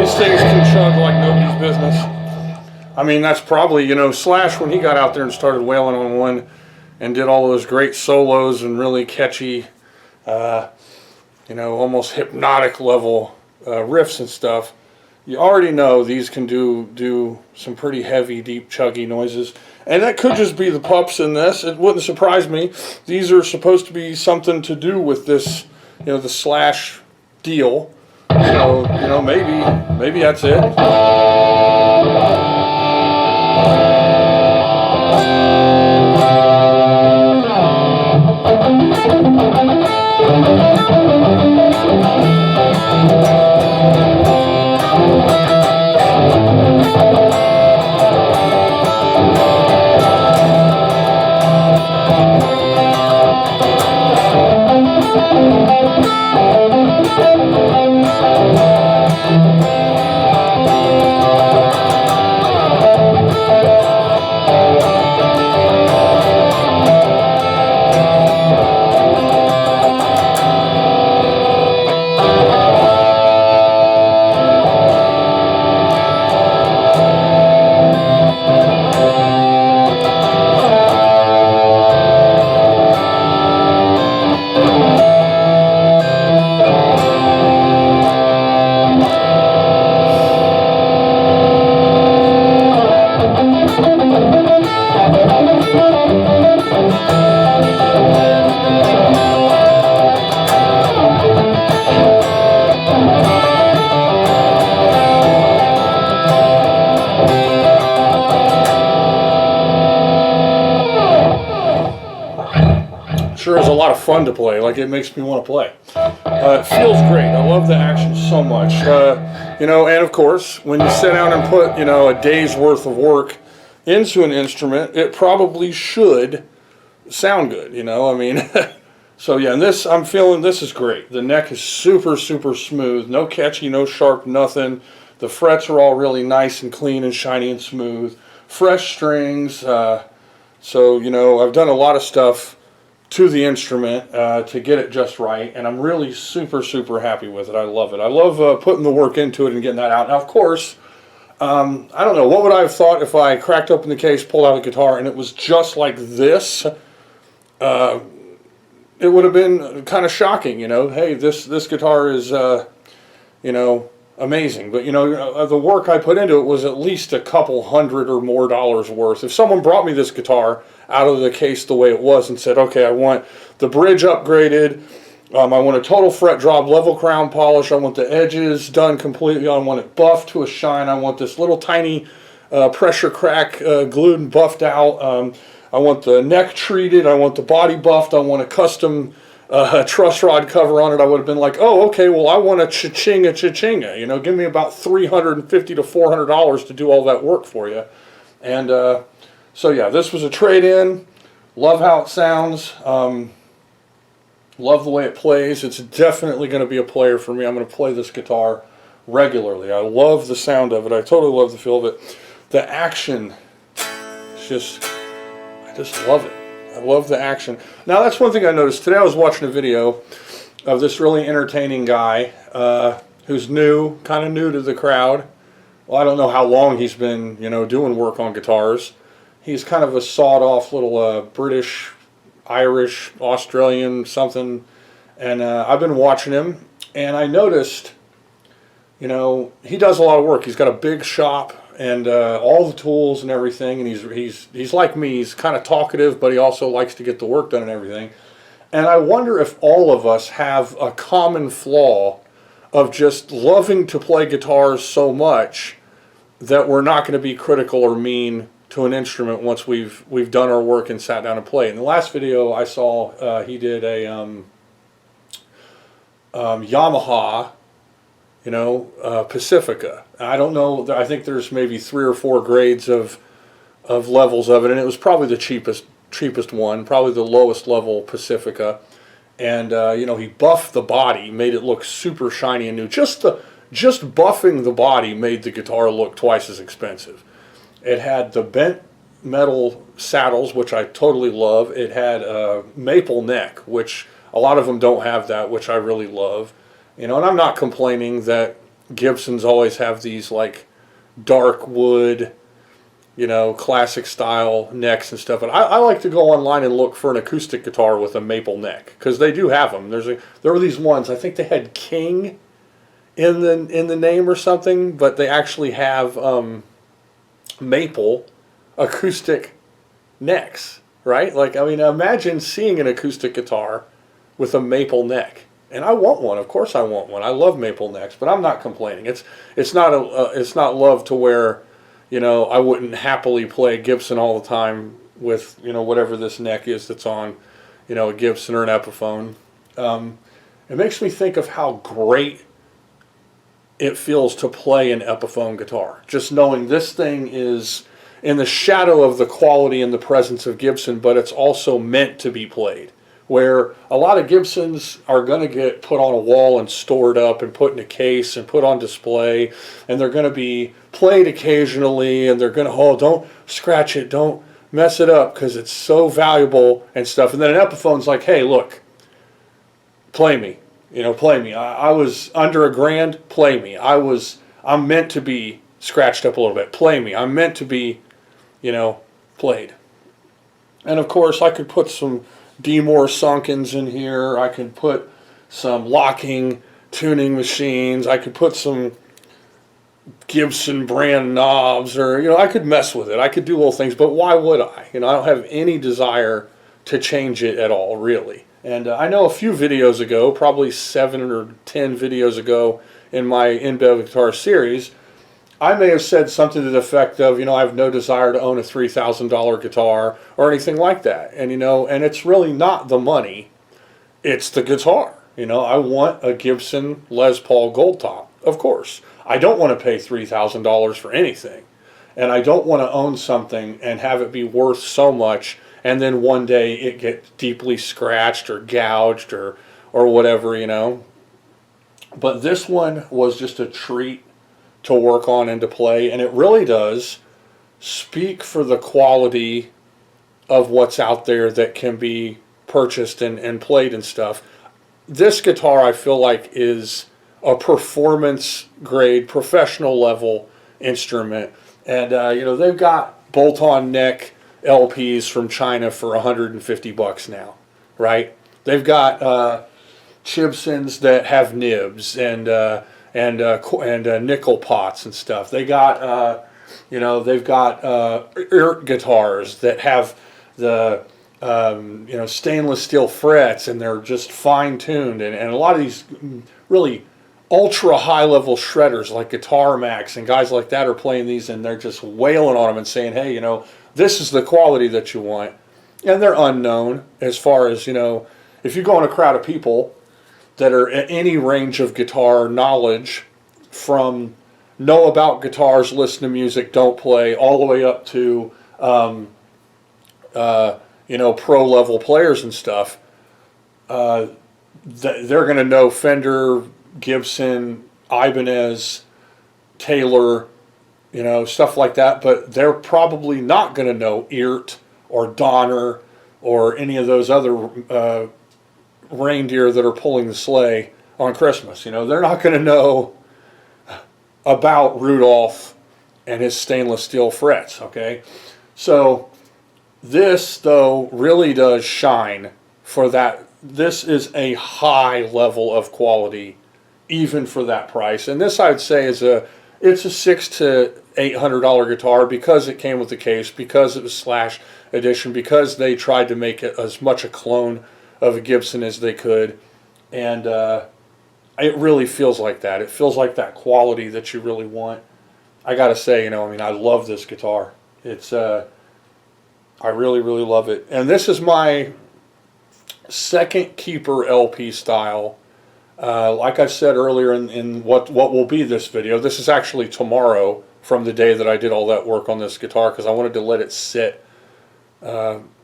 Speaker 1: Things can chug like nobody's business. I mean, that's probably, you know, Slash, when he got out there and started wailing on one and did all those great solos and really catchy, you know, almost hypnotic level riffs and stuff, you already know these can do some pretty heavy, deep, chuggy noises. And that could just be the pups in this. It wouldn't surprise me. These are supposed to be something to do with this, you know, the Slash deal. So, you know, maybe that's it. Sure is a lot of fun to play. Like, it makes me want to play. It feels great. I love the action so much. You know, and of course, when you sit down and put, you know, a day's worth of work into an instrument, it probably should sound good. You know, I mean,
Speaker 2: So yeah, and this, I'm feeling this is great. The neck is super, super smooth. No catchy, no sharp, nothing. The frets are all really nice and clean and shiny and smooth. Fresh strings. So, you know, I've done a lot of stuff to the instrument to get it just right. And I'm really super, super happy with it. I love it. I love putting the work into it and getting that out. Now, of course, I don't know. What would I have thought if I cracked open the case, pulled out the guitar, and it was just like this? It would have been kind of shocking, you know. Hey, this guitar is, you know, amazing. But, you know, the work I put into it was at least a couple $100 or more worth. If someone brought me this guitar out of the case the way it was and said, okay, I want the bridge upgraded, I want a total fret drop, level crown polish, I want the edges done completely, I want it buffed to a shine, I want this little tiny pressure crack glued and buffed out, I want the neck treated, I want the body buffed, I want a custom truss rod cover on it, I would have been like, oh, okay, well, I want a cha-chinga, you know, give me about $350 to $400 to do all that work for you. And so, yeah, this was a trade-in. Love how it sounds. Love the way it plays. It's definitely going to be a player for me. I'm going to play this guitar regularly. I love the sound of it. I totally love the feel of it. The action, it's just, I just love it. I love the action. Now, that's one thing I noticed. Today I was watching a video of this really entertaining guy who's new, kind of new to the crowd. Well, I don't know how long he's been, you know, doing work on guitars. He's kind of a sawed-off little British, Irish, Australian something, and I've been watching him, and I noticed, you know, he does a lot of work. He's got a big shop and all the tools and everything, and he's like me. He's kind of talkative, but he also likes to get the work done and everything. And I wonder if all of us have a common flaw of just loving to play guitars so much that we're not going to be critical or mean to an instrument once we've done our work and sat down and played. In the last video I saw, he did a Yamaha, you know, Pacifica. I don't know, I think there's maybe 3 or 4 grades of levels of it, and it was probably the cheapest one, probably the lowest level Pacifica. And you know, he buffed the body, made it look super shiny and new. Just buffing the body made the guitar look twice as expensive. It had the bent metal saddles, which I totally love. It had a maple neck, which a lot of them don't have that, which I really love. You know, and I'm not complaining that Gibsons always have these like dark wood, you know, classic style necks and stuff. But I like to go online and look for an acoustic guitar with a maple neck, because they do have them. There were these ones, I think they had King in the name or something, but they actually have maple acoustic necks, right? Like, I mean, imagine seeing an acoustic guitar with a maple neck. And I want one. Of course I want one. I love maple necks, but I'm not complaining. It's not love to where, you know, I wouldn't happily play Gibson all the time with, you know, whatever this neck is that's on, you know, a Gibson or an Epiphone. It makes me think of how great it feels to play an Epiphone guitar. Just knowing this thing is in the shadow of the quality and the presence of Gibson, but it's also meant to be played. Where a lot of Gibsons are going to get put on a wall and stored up and put in a case and put on display, and they're going to be played occasionally, and they're going to, oh, don't scratch it, don't mess it up because it's so valuable and stuff. And then an Epiphone's like, hey, look, play me. You know, play me. I was under $1,000, play me. I'm meant to be scratched up a little bit, play me. I'm meant to be, you know, played. And of course, I could put some D-Moore Sunkens in here. I could put some locking tuning machines. I could put some Gibson brand knobs, or, you know, I could mess with it. I could do little things, but why would I? You know, I don't have any desire to change it at all, really. And I know a few videos ago, probably 7 or 10 videos ago in my In Bed with Guitar series, I may have said something to the effect of, you know, I have no desire to own a $3,000 guitar or anything like that. And, you know, and it's really not the money, it's the guitar. You know, I want a Gibson Les Paul Gold Top, of course. I don't want to pay $3,000 for anything. And I don't want to own something and have it be worth so much
Speaker 1: and then one day it gets deeply scratched or gouged or whatever, you know. But this one was just a treat to work on and to play, and it really does speak for the quality of what's out there that can be purchased and played and stuff. This guitar, I feel like, is a performance grade, professional level instrument. And you know, they've got bolt-on neck LPs from China for $150 now, right? They've got Chibsons that have nibs and nickel pots and stuff. They got you know, they've got guitars that have the you know, stainless steel frets, and they're just fine tuned, and a lot of these really ultra high level shredders like Guitar Max and guys like that are playing these, and they're just wailing on them and saying, hey, you know, this is the quality that you want. And they're unknown as far as, you know, if you go in a crowd of people that are at any range of guitar knowledge, from know about guitars, listen to music, don't play, all the way up to you know, pro level players and stuff, they're going to know Fender, Gibson, Ibanez, Taylor, you know, stuff like that, but they're probably not going to know Eert or Donner or any of those other reindeer that are pulling the sleigh on Christmas. You know, they're not going to know about Rudolph and his stainless steel frets, okay? So this, though, really does shine for that. This is a high level of quality, even for that price. And this, I'd say, is it's a $600 to $800 guitar, because it came with the case, because it was Slash edition, because they tried to make it as much a clone of a Gibson as they could, and it really feels like that. It feels like that quality that you really want. I gotta say, you know, I mean, I love this guitar. It's I really, really love it. And this is my second keeper LP style. Like I said earlier in what will be this video, this is actually tomorrow from the day that I did all that work on this guitar, because I wanted to let it sit.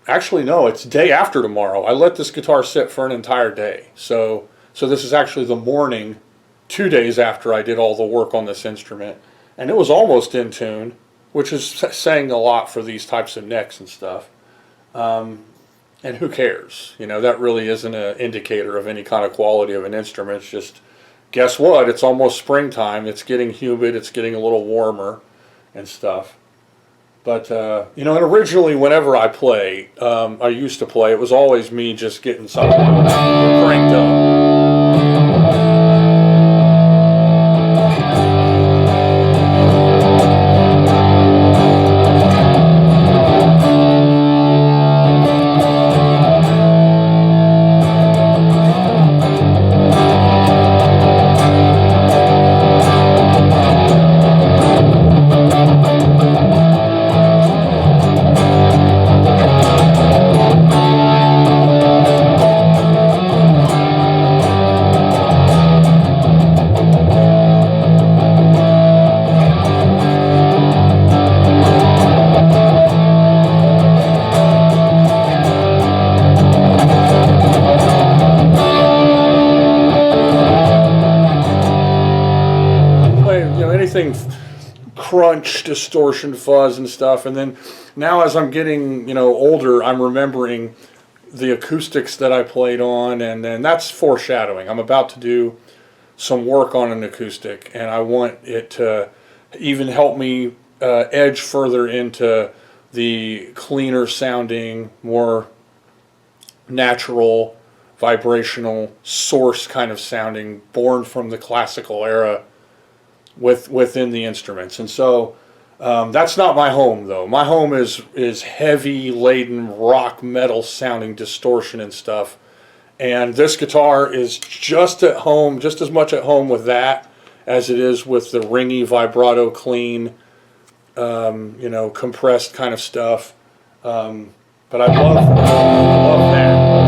Speaker 1: Actually, no, it's day after tomorrow. I let this guitar sit for an entire day. So this is actually the morning, 2 days after I did all the work on this instrument. And it was almost in tune, which is saying a lot for these types of necks and stuff. And who cares? You know, that really isn't an indicator of any kind of quality of an instrument. It's just, guess what? It's almost springtime. It's getting humid. It's getting a little warmer and stuff. But, you know, and originally whenever I play, I used to play, it was always me just getting something cranked up. Crunch, distortion, fuzz, and stuff. And then now, as I'm getting, you know, older, I'm remembering the acoustics that I played on, and then that's foreshadowing. I'm about to do some work on an acoustic, and I want it to even help me edge further into the cleaner sounding, more natural, vibrational, source kind of sounding, born from the classical era within the instruments. And so that's not my home, though. My home is heavy laden rock metal sounding distortion and stuff, and this guitar is just at home, just as much at home with that as it is with the ringy vibrato clean, you know, compressed kind of stuff. But I love that.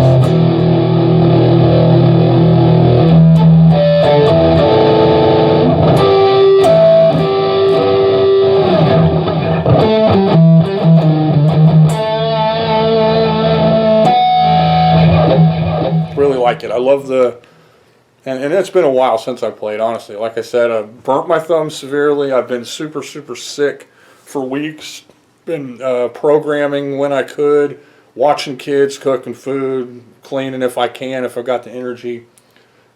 Speaker 1: love the, and it's been a while since I played, honestly. Like I said, I burnt my thumb severely. I've been super, super sick for weeks. Been programming when I could, watching kids, cooking food, cleaning if I can, if I've got the energy.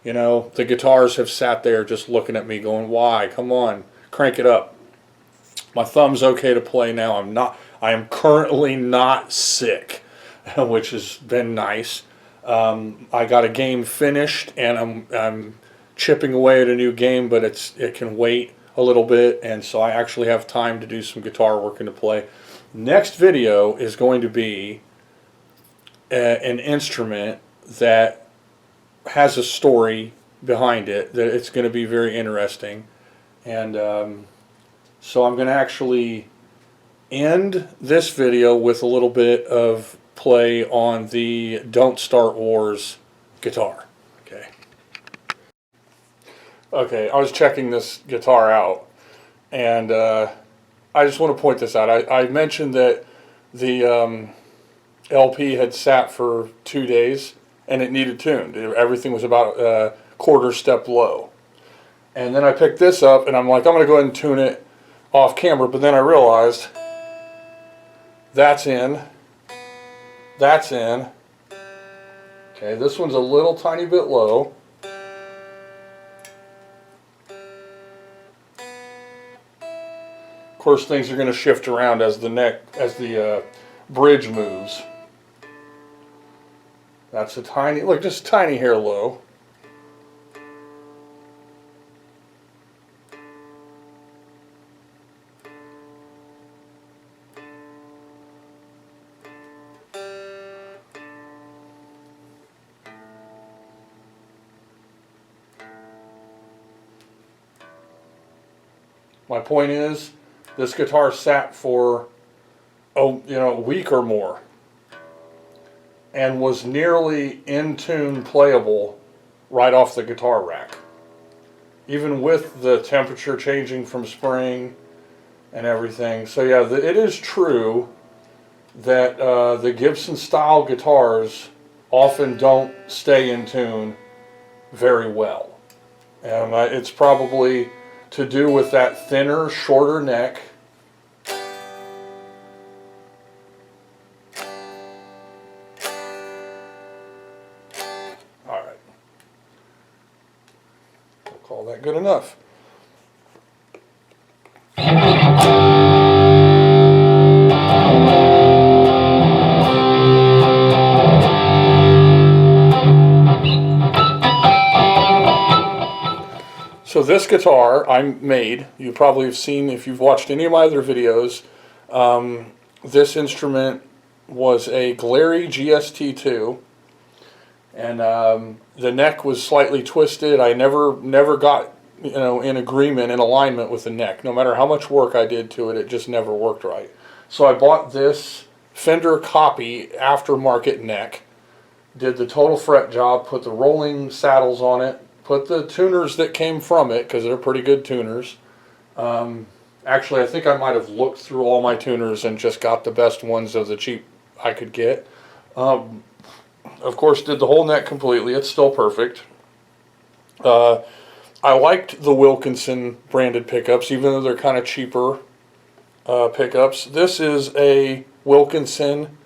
Speaker 1: You know, the guitars have sat there just looking at me going, why? Come on, crank it up. My thumb's okay to play now. I am currently not sick, which has been nice. I got a game finished, and I'm chipping away at a new game, but it can wait a little bit, and so I actually have time to do some guitar work and to play. Next video is going to be an instrument that has a story behind it, that it's going to be very interesting. And so I'm going to actually end this video with a little bit of play on the Don't Start Wars guitar. Okay, I was checking this guitar out, and I just want to point this out. I mentioned that the LP had sat for 2 days, and it needed tuned. Everything was about a quarter step low. And then I picked this up, and I'm like, I'm going to go ahead and tune it off camera, but then I realized that's in. Okay, this one's a little tiny bit low. Of course, things are going to shift around as the bridge moves. That's a tiny, look, just tiny hair low. My point is, this guitar sat for, a week or more, and was nearly in tune playable right off the guitar rack, even with the temperature changing from spring and everything. So yeah, it is true that the Gibson style guitars often don't stay in tune very well, and it's probably to do with that thinner, shorter neck. All right, we'll call that good enough. So this guitar I made, you probably have seen if you've watched any of my other videos, this instrument was a Glary GST2, and the neck was slightly twisted. I never got in agreement, in alignment with the neck. No matter how much work I did to it, it just never worked right. So I bought this Fender copy aftermarket neck, did the total fret job, put the rolling saddles on it, put the tuners that came from it, because they're pretty good tuners. Actually, I think I might have looked through all my tuners and just got the best ones of the cheap I could get. Of course, did the whole neck completely. It's still perfect. I liked the Wilkinson branded pickups, even though they're kind of cheaper pickups. This is a Wilkinson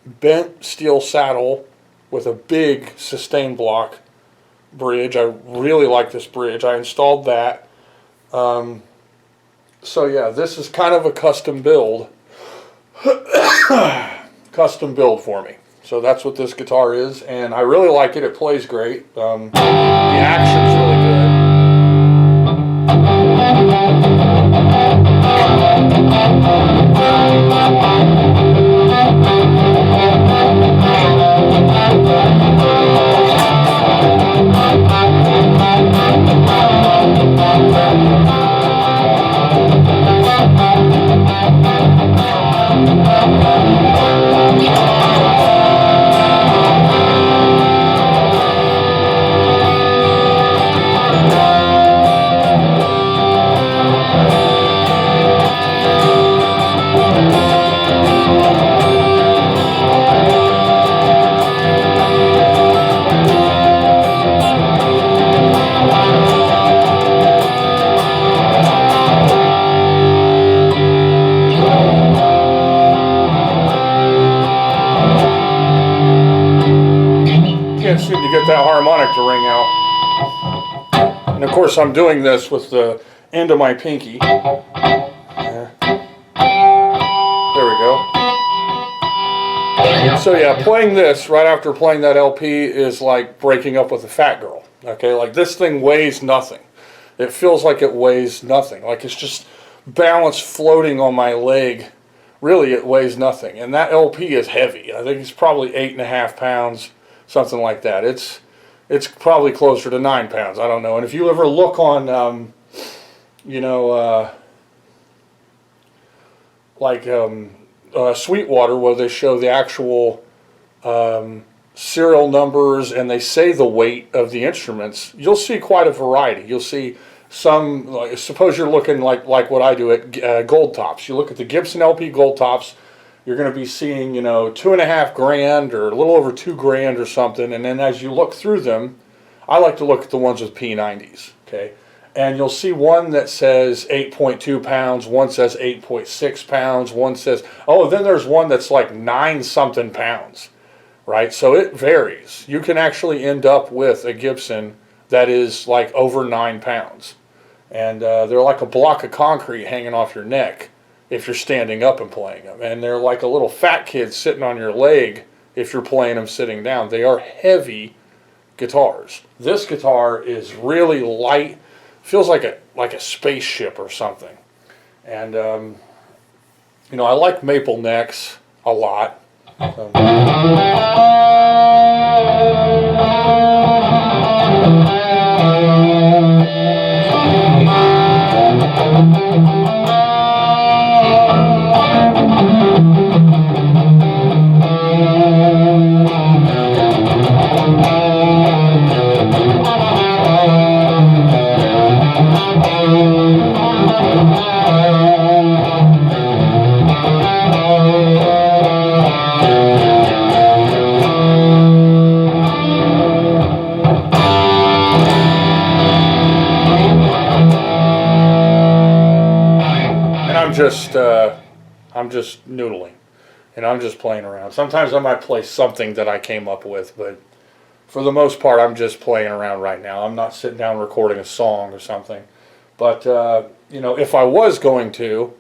Speaker 1: bent steel saddle with a big sustain block bridge. I really like this bridge. I installed that. So yeah, this is kind of a custom build. Custom build for me. So that's what this guitar is, and I really like it. It plays great. The action's really
Speaker 2: harmonic to ring out. And of course I'm doing this with the end of my pinky. There we go. So yeah, playing this right after playing that LP is like breaking up with a fat girl. Okay, like this thing weighs nothing. It feels like it weighs nothing. Like it's just balanced floating on my leg. Really, it weighs nothing. And that LP is heavy. I think it's probably 8.5 pounds, something like that. It's probably closer to 9 pounds. I don't know. And if you ever look on, Sweetwater, where they show the actual serial numbers and they say the weight of the instruments, you'll see quite a variety. You'll see some, like, suppose you're looking like what I do at Gold Tops. You look at the Gibson LP Gold Tops, you're going to be seeing, 2.5 grand or a little over 2 grand or something. And then as you look through them, I like to look at the ones with P90s, okay? And you'll see one that says 8.2 pounds, one says 8.6 pounds, one says, oh, then there's one that's like 9 something pounds, right? So it varies. You can actually end up with a Gibson that is like over 9 pounds. And they're like a block of concrete hanging off your neck if you're standing up and playing them. And they're like a little fat kid sitting on your leg if you're playing them sitting down. They are heavy guitars. This guitar is really light, feels like a spaceship or something. And I like maple necks a lot. So. I'm just noodling, and I'm just playing around. Sometimes I might play something that I came up with, but for the most part, I'm just playing around right now. I'm not sitting down recording a song or something. But, if I was going to,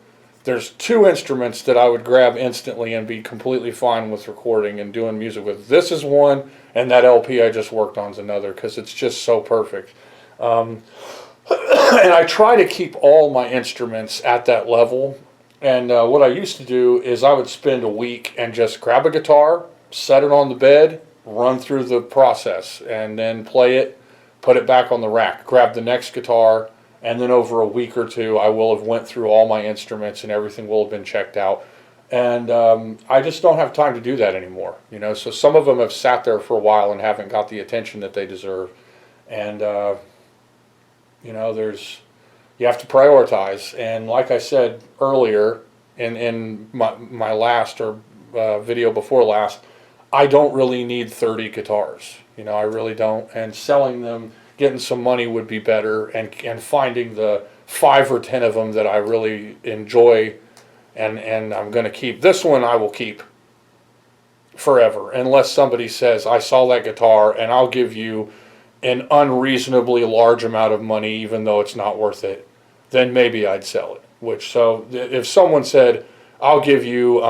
Speaker 2: there's 2 instruments that I would grab instantly and be completely fine with recording and doing music with. This is one, and that LP I just worked on is another, because it's just so perfect. And I try to keep all my instruments at that level. And what I used to do is I would spend a week and just grab a guitar, set it on the bed, run through the process, and then play it, put it back on the rack, grab the next guitar, and then over a week or 2 I will have went through all my instruments and everything will have been checked out. And I just don't have time to do that anymore. So some of them have sat there for a while and haven't got the attention that they deserve. And you have to prioritize. And like I said earlier in my last video before last, I don't really need 30 guitars. I really don't. And selling them, getting some money would be better, and finding the 5 or 10 of them that I really enjoy and I'm going to keep. This one I will keep forever, unless somebody says, I saw that guitar and I'll give you an unreasonably large amount of money even though it's not worth it, then maybe I'd sell it. So if someone said, I'll give you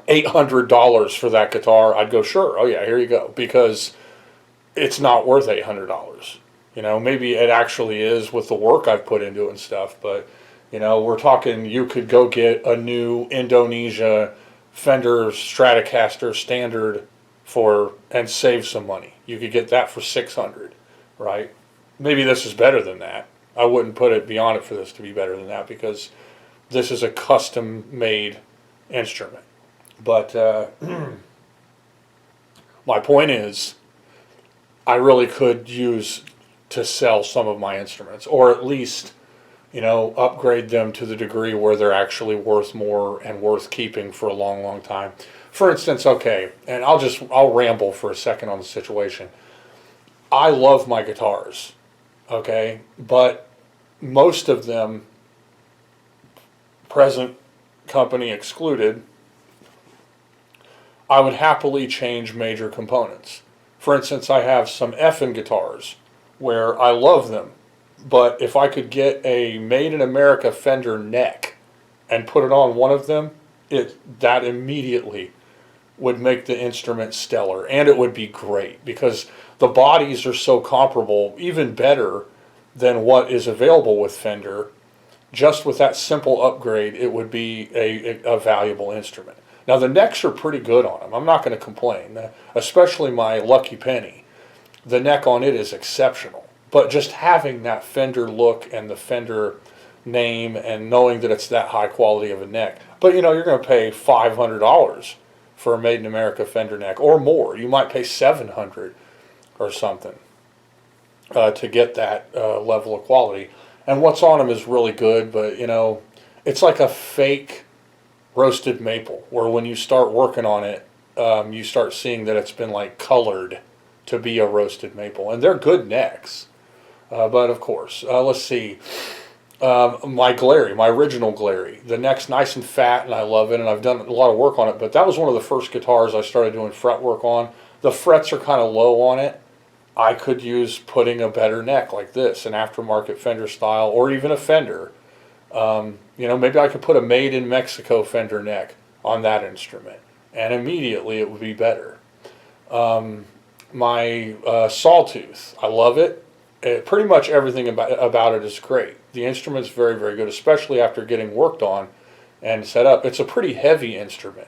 Speaker 2: $800 for that guitar, I'd go, sure, oh yeah, here you go, because it's not worth $800. Maybe it actually is with the work I've put into it and stuff, but we're talking, you could go get a new Indonesia Fender Stratocaster standard and save some money. You could get that for $600, right? Maybe this is better than that. I wouldn't put it beyond it for this to be better than that, because this is a custom made instrument. But my point is, I really could use to sell some of my instruments, or at least upgrade them to the degree where they're actually worth more and worth keeping for a long, long time. For instance, okay, and I'll ramble for a second on the situation. I love my guitars, okay, but most of them, present company excluded, I would happily change major components.
Speaker 1: For instance, I have some effing guitars where I love them, but if I could get a made in America Fender neck and put it on one of them, that immediately would make the instrument stellar, and it would be great because the bodies are so comparable, even better than what is available with Fender. Just with that simple upgrade, it would be a valuable instrument. Now the necks are pretty good on them. I'm not going to complain, especially my Lucky Penny. The neck on it is exceptional. But just having that Fender look and the Fender name and knowing that it's that high quality of a neck. But you know, you're going to pay $500 for a made in America Fender neck or more. You might pay $700 or something to get that level of quality. And what's on them is really good, but you know, it's like a fake roasted maple, where when you start working on it, you start seeing that it's been like colored to be a roasted maple. And they're good necks. But of course, let's see. My Glary, my original Glary, the neck's nice and fat, and I love it, and I've done a lot of work on it. But that was one of the first guitars I started doing fret work on. The frets are kind of low on it. I could use putting a better neck like this, an aftermarket Fender style, or even a Fender. You know, maybe I could put a made in Mexico Fender neck on that instrument, and immediately it would be better. My Sawtooth, I love it. Pretty much everything about it is great. The instrument's very, very good, especially after getting worked on and set up. It's a pretty heavy instrument.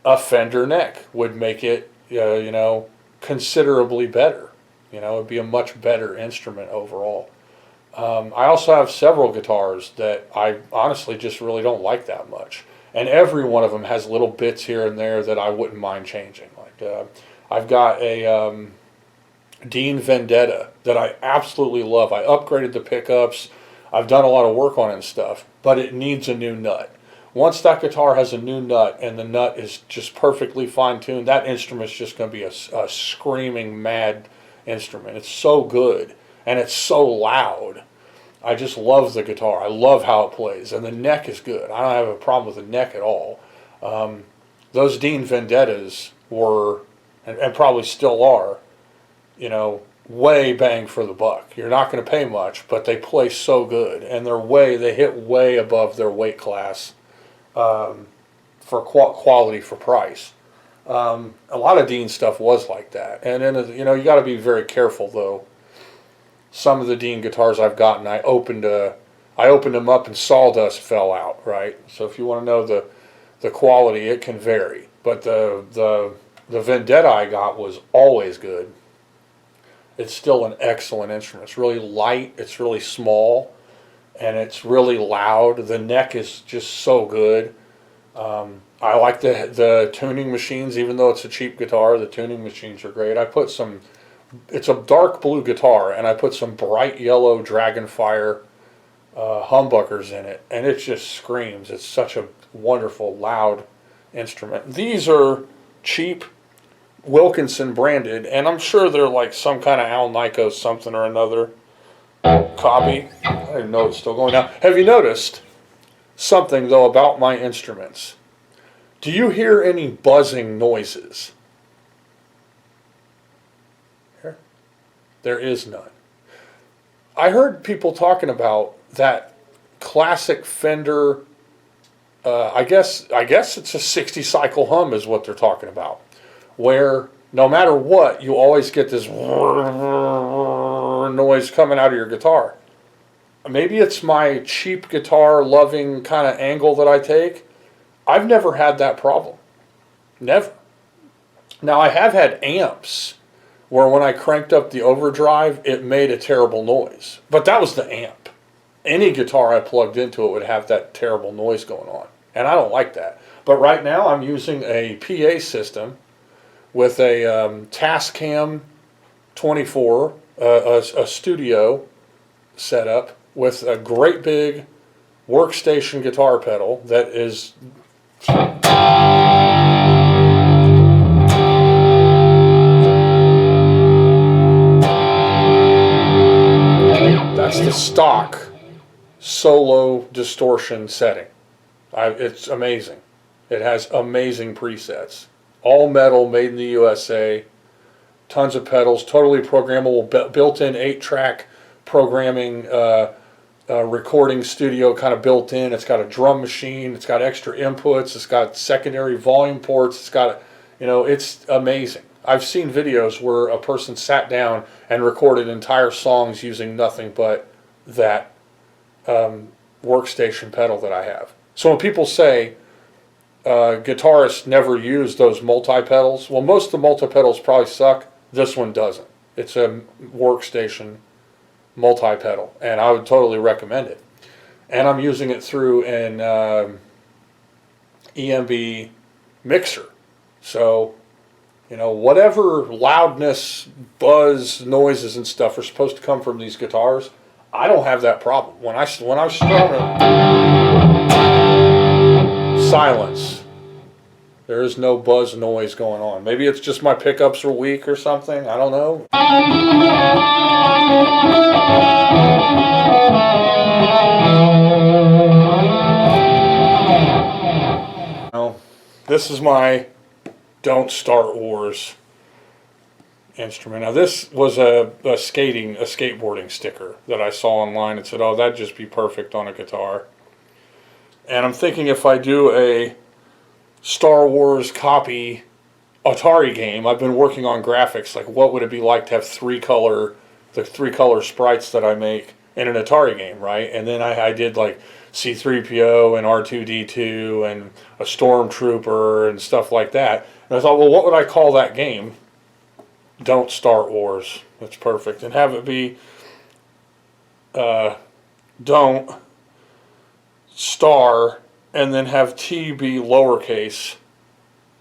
Speaker 1: A Fender neck would make it, you know, considerably better. You know, it'd be a much better instrument overall. I also have several guitars that I honestly just really don't like that much. And every one of them has little bits here and there that I wouldn't mind changing. Like I've got a Dean Vendetta that I absolutely love. I upgraded the pickups. I've done a lot of work on it and stuff, but it needs a new nut. Once that guitar has a new nut and the nut is just perfectly fine-tuned, that instrument's just going to be a screaming mad instrument. It's so good and it's so loud. I just love the guitar. I love how it plays, and the neck is good. I don't have a problem with the neck at all. Those Dean Vendettas were, and probably still are, you know, way bang for the buck. You're not going to pay much, but they play so good, and they hit way above their weight class for quality for price. A lot of Dean stuff was like that, and then you know, you got to be very careful though. Some of the Dean guitars I've gotten, I opened them up and sawdust fell out. Right, so if you want to know the quality, it can vary. But the Vendetta I got was always good. It's still an excellent instrument. It's really light. It's really small, and it's really loud. The neck is just so good. I like the tuning machines, even though it's a cheap guitar. The tuning machines are great. It's a dark blue guitar, and I put some bright yellow Dragonfire humbuckers in it, and it just screams. It's such a wonderful, loud instrument. These are cheap Wilkinson branded, and I'm sure they're like some kind of Al Nico something or another copy. I didn't know it's still going now. Have you noticed something though about my instruments? Do you hear any buzzing noises? Here? There is none. I heard people talking about that classic Fender. I guess it's a 60 cycle hum is what they're talking about, where no matter what, you always get this noise coming out of your guitar. Maybe it's my cheap guitar loving kind of angle that I take. I've never had that problem. Never. Now I have had amps where when I cranked up the overdrive, it made a terrible noise. But that was the amp. Any guitar I plugged into it would have that terrible noise going on. And I don't like that. But right now I'm using a PA system with a Tascam 24, a studio setup with a great big workstation guitar pedal that is that's the stock solo distortion setting. It's amazing. It has amazing presets. All metal, made in the USA. tons of pedals, totally programmable, built-in 8-track programming, recording studio kind of built in. It's got a drum machine, it's got extra inputs, it's got secondary volume ports, it's got, it's amazing. I've seen videos where a person sat down and recorded entire songs using nothing but that workstation pedal that I have. So when people say guitarists never use those multi-pedals, well, most of the multi-pedals probably suck. This one doesn't. It's a workstation multi-pedal, and I would totally recommend it. And I'm using it through an EMB mixer. So, whatever loudness, buzz, noises and stuff are supposed to come from these guitars, I don't have that problem. When I strum it, silence. There is no buzz noise going on. Maybe it's just my pickups are weak or something. I don't know. This is my Don't Start Wars instrument. Now this was a skateboarding sticker that I saw online and said, oh, that'd just be perfect on a guitar. And I'm thinking if I do a Star Wars copy Atari game, I've been working on graphics, like what would it be like to have the three color sprites that I make in an Atari game, right? And then I did like C-3PO and R2-D2 and a Stormtrooper and stuff like that. And I thought, well, what would I call that game? Don't Start Wars. That's perfect. And have it be don't star and then have T be lowercase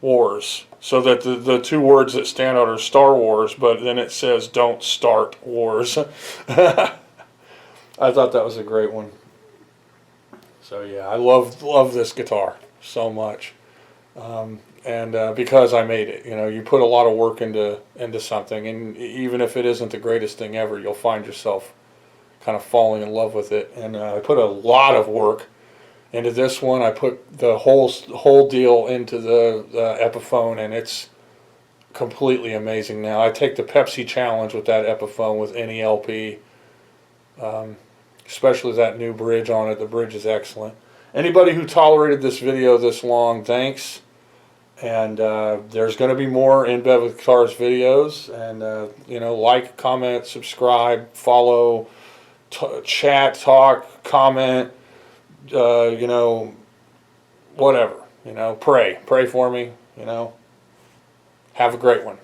Speaker 1: wars. So that the two words that stand out are Star Wars, but then it says Don't Start Wars. I thought that was a great one. So yeah, I love this guitar so much. And because I made it, you put a lot of work into something, and even if it isn't the greatest thing ever, you'll find yourself kind of falling in love with it. And I put a lot of work into this one. I put the whole deal into the Epiphone, and it's completely amazing now. I take the Pepsi challenge with that Epiphone with any LP, especially that new bridge on it. The bridge is excellent. Anybody who tolerated this video this long, thanks. And there's going to be more In Bed with Guitars videos. And, like, comment, subscribe, follow, chat, talk, comment, whatever. Pray. Pray for me, Have a great one.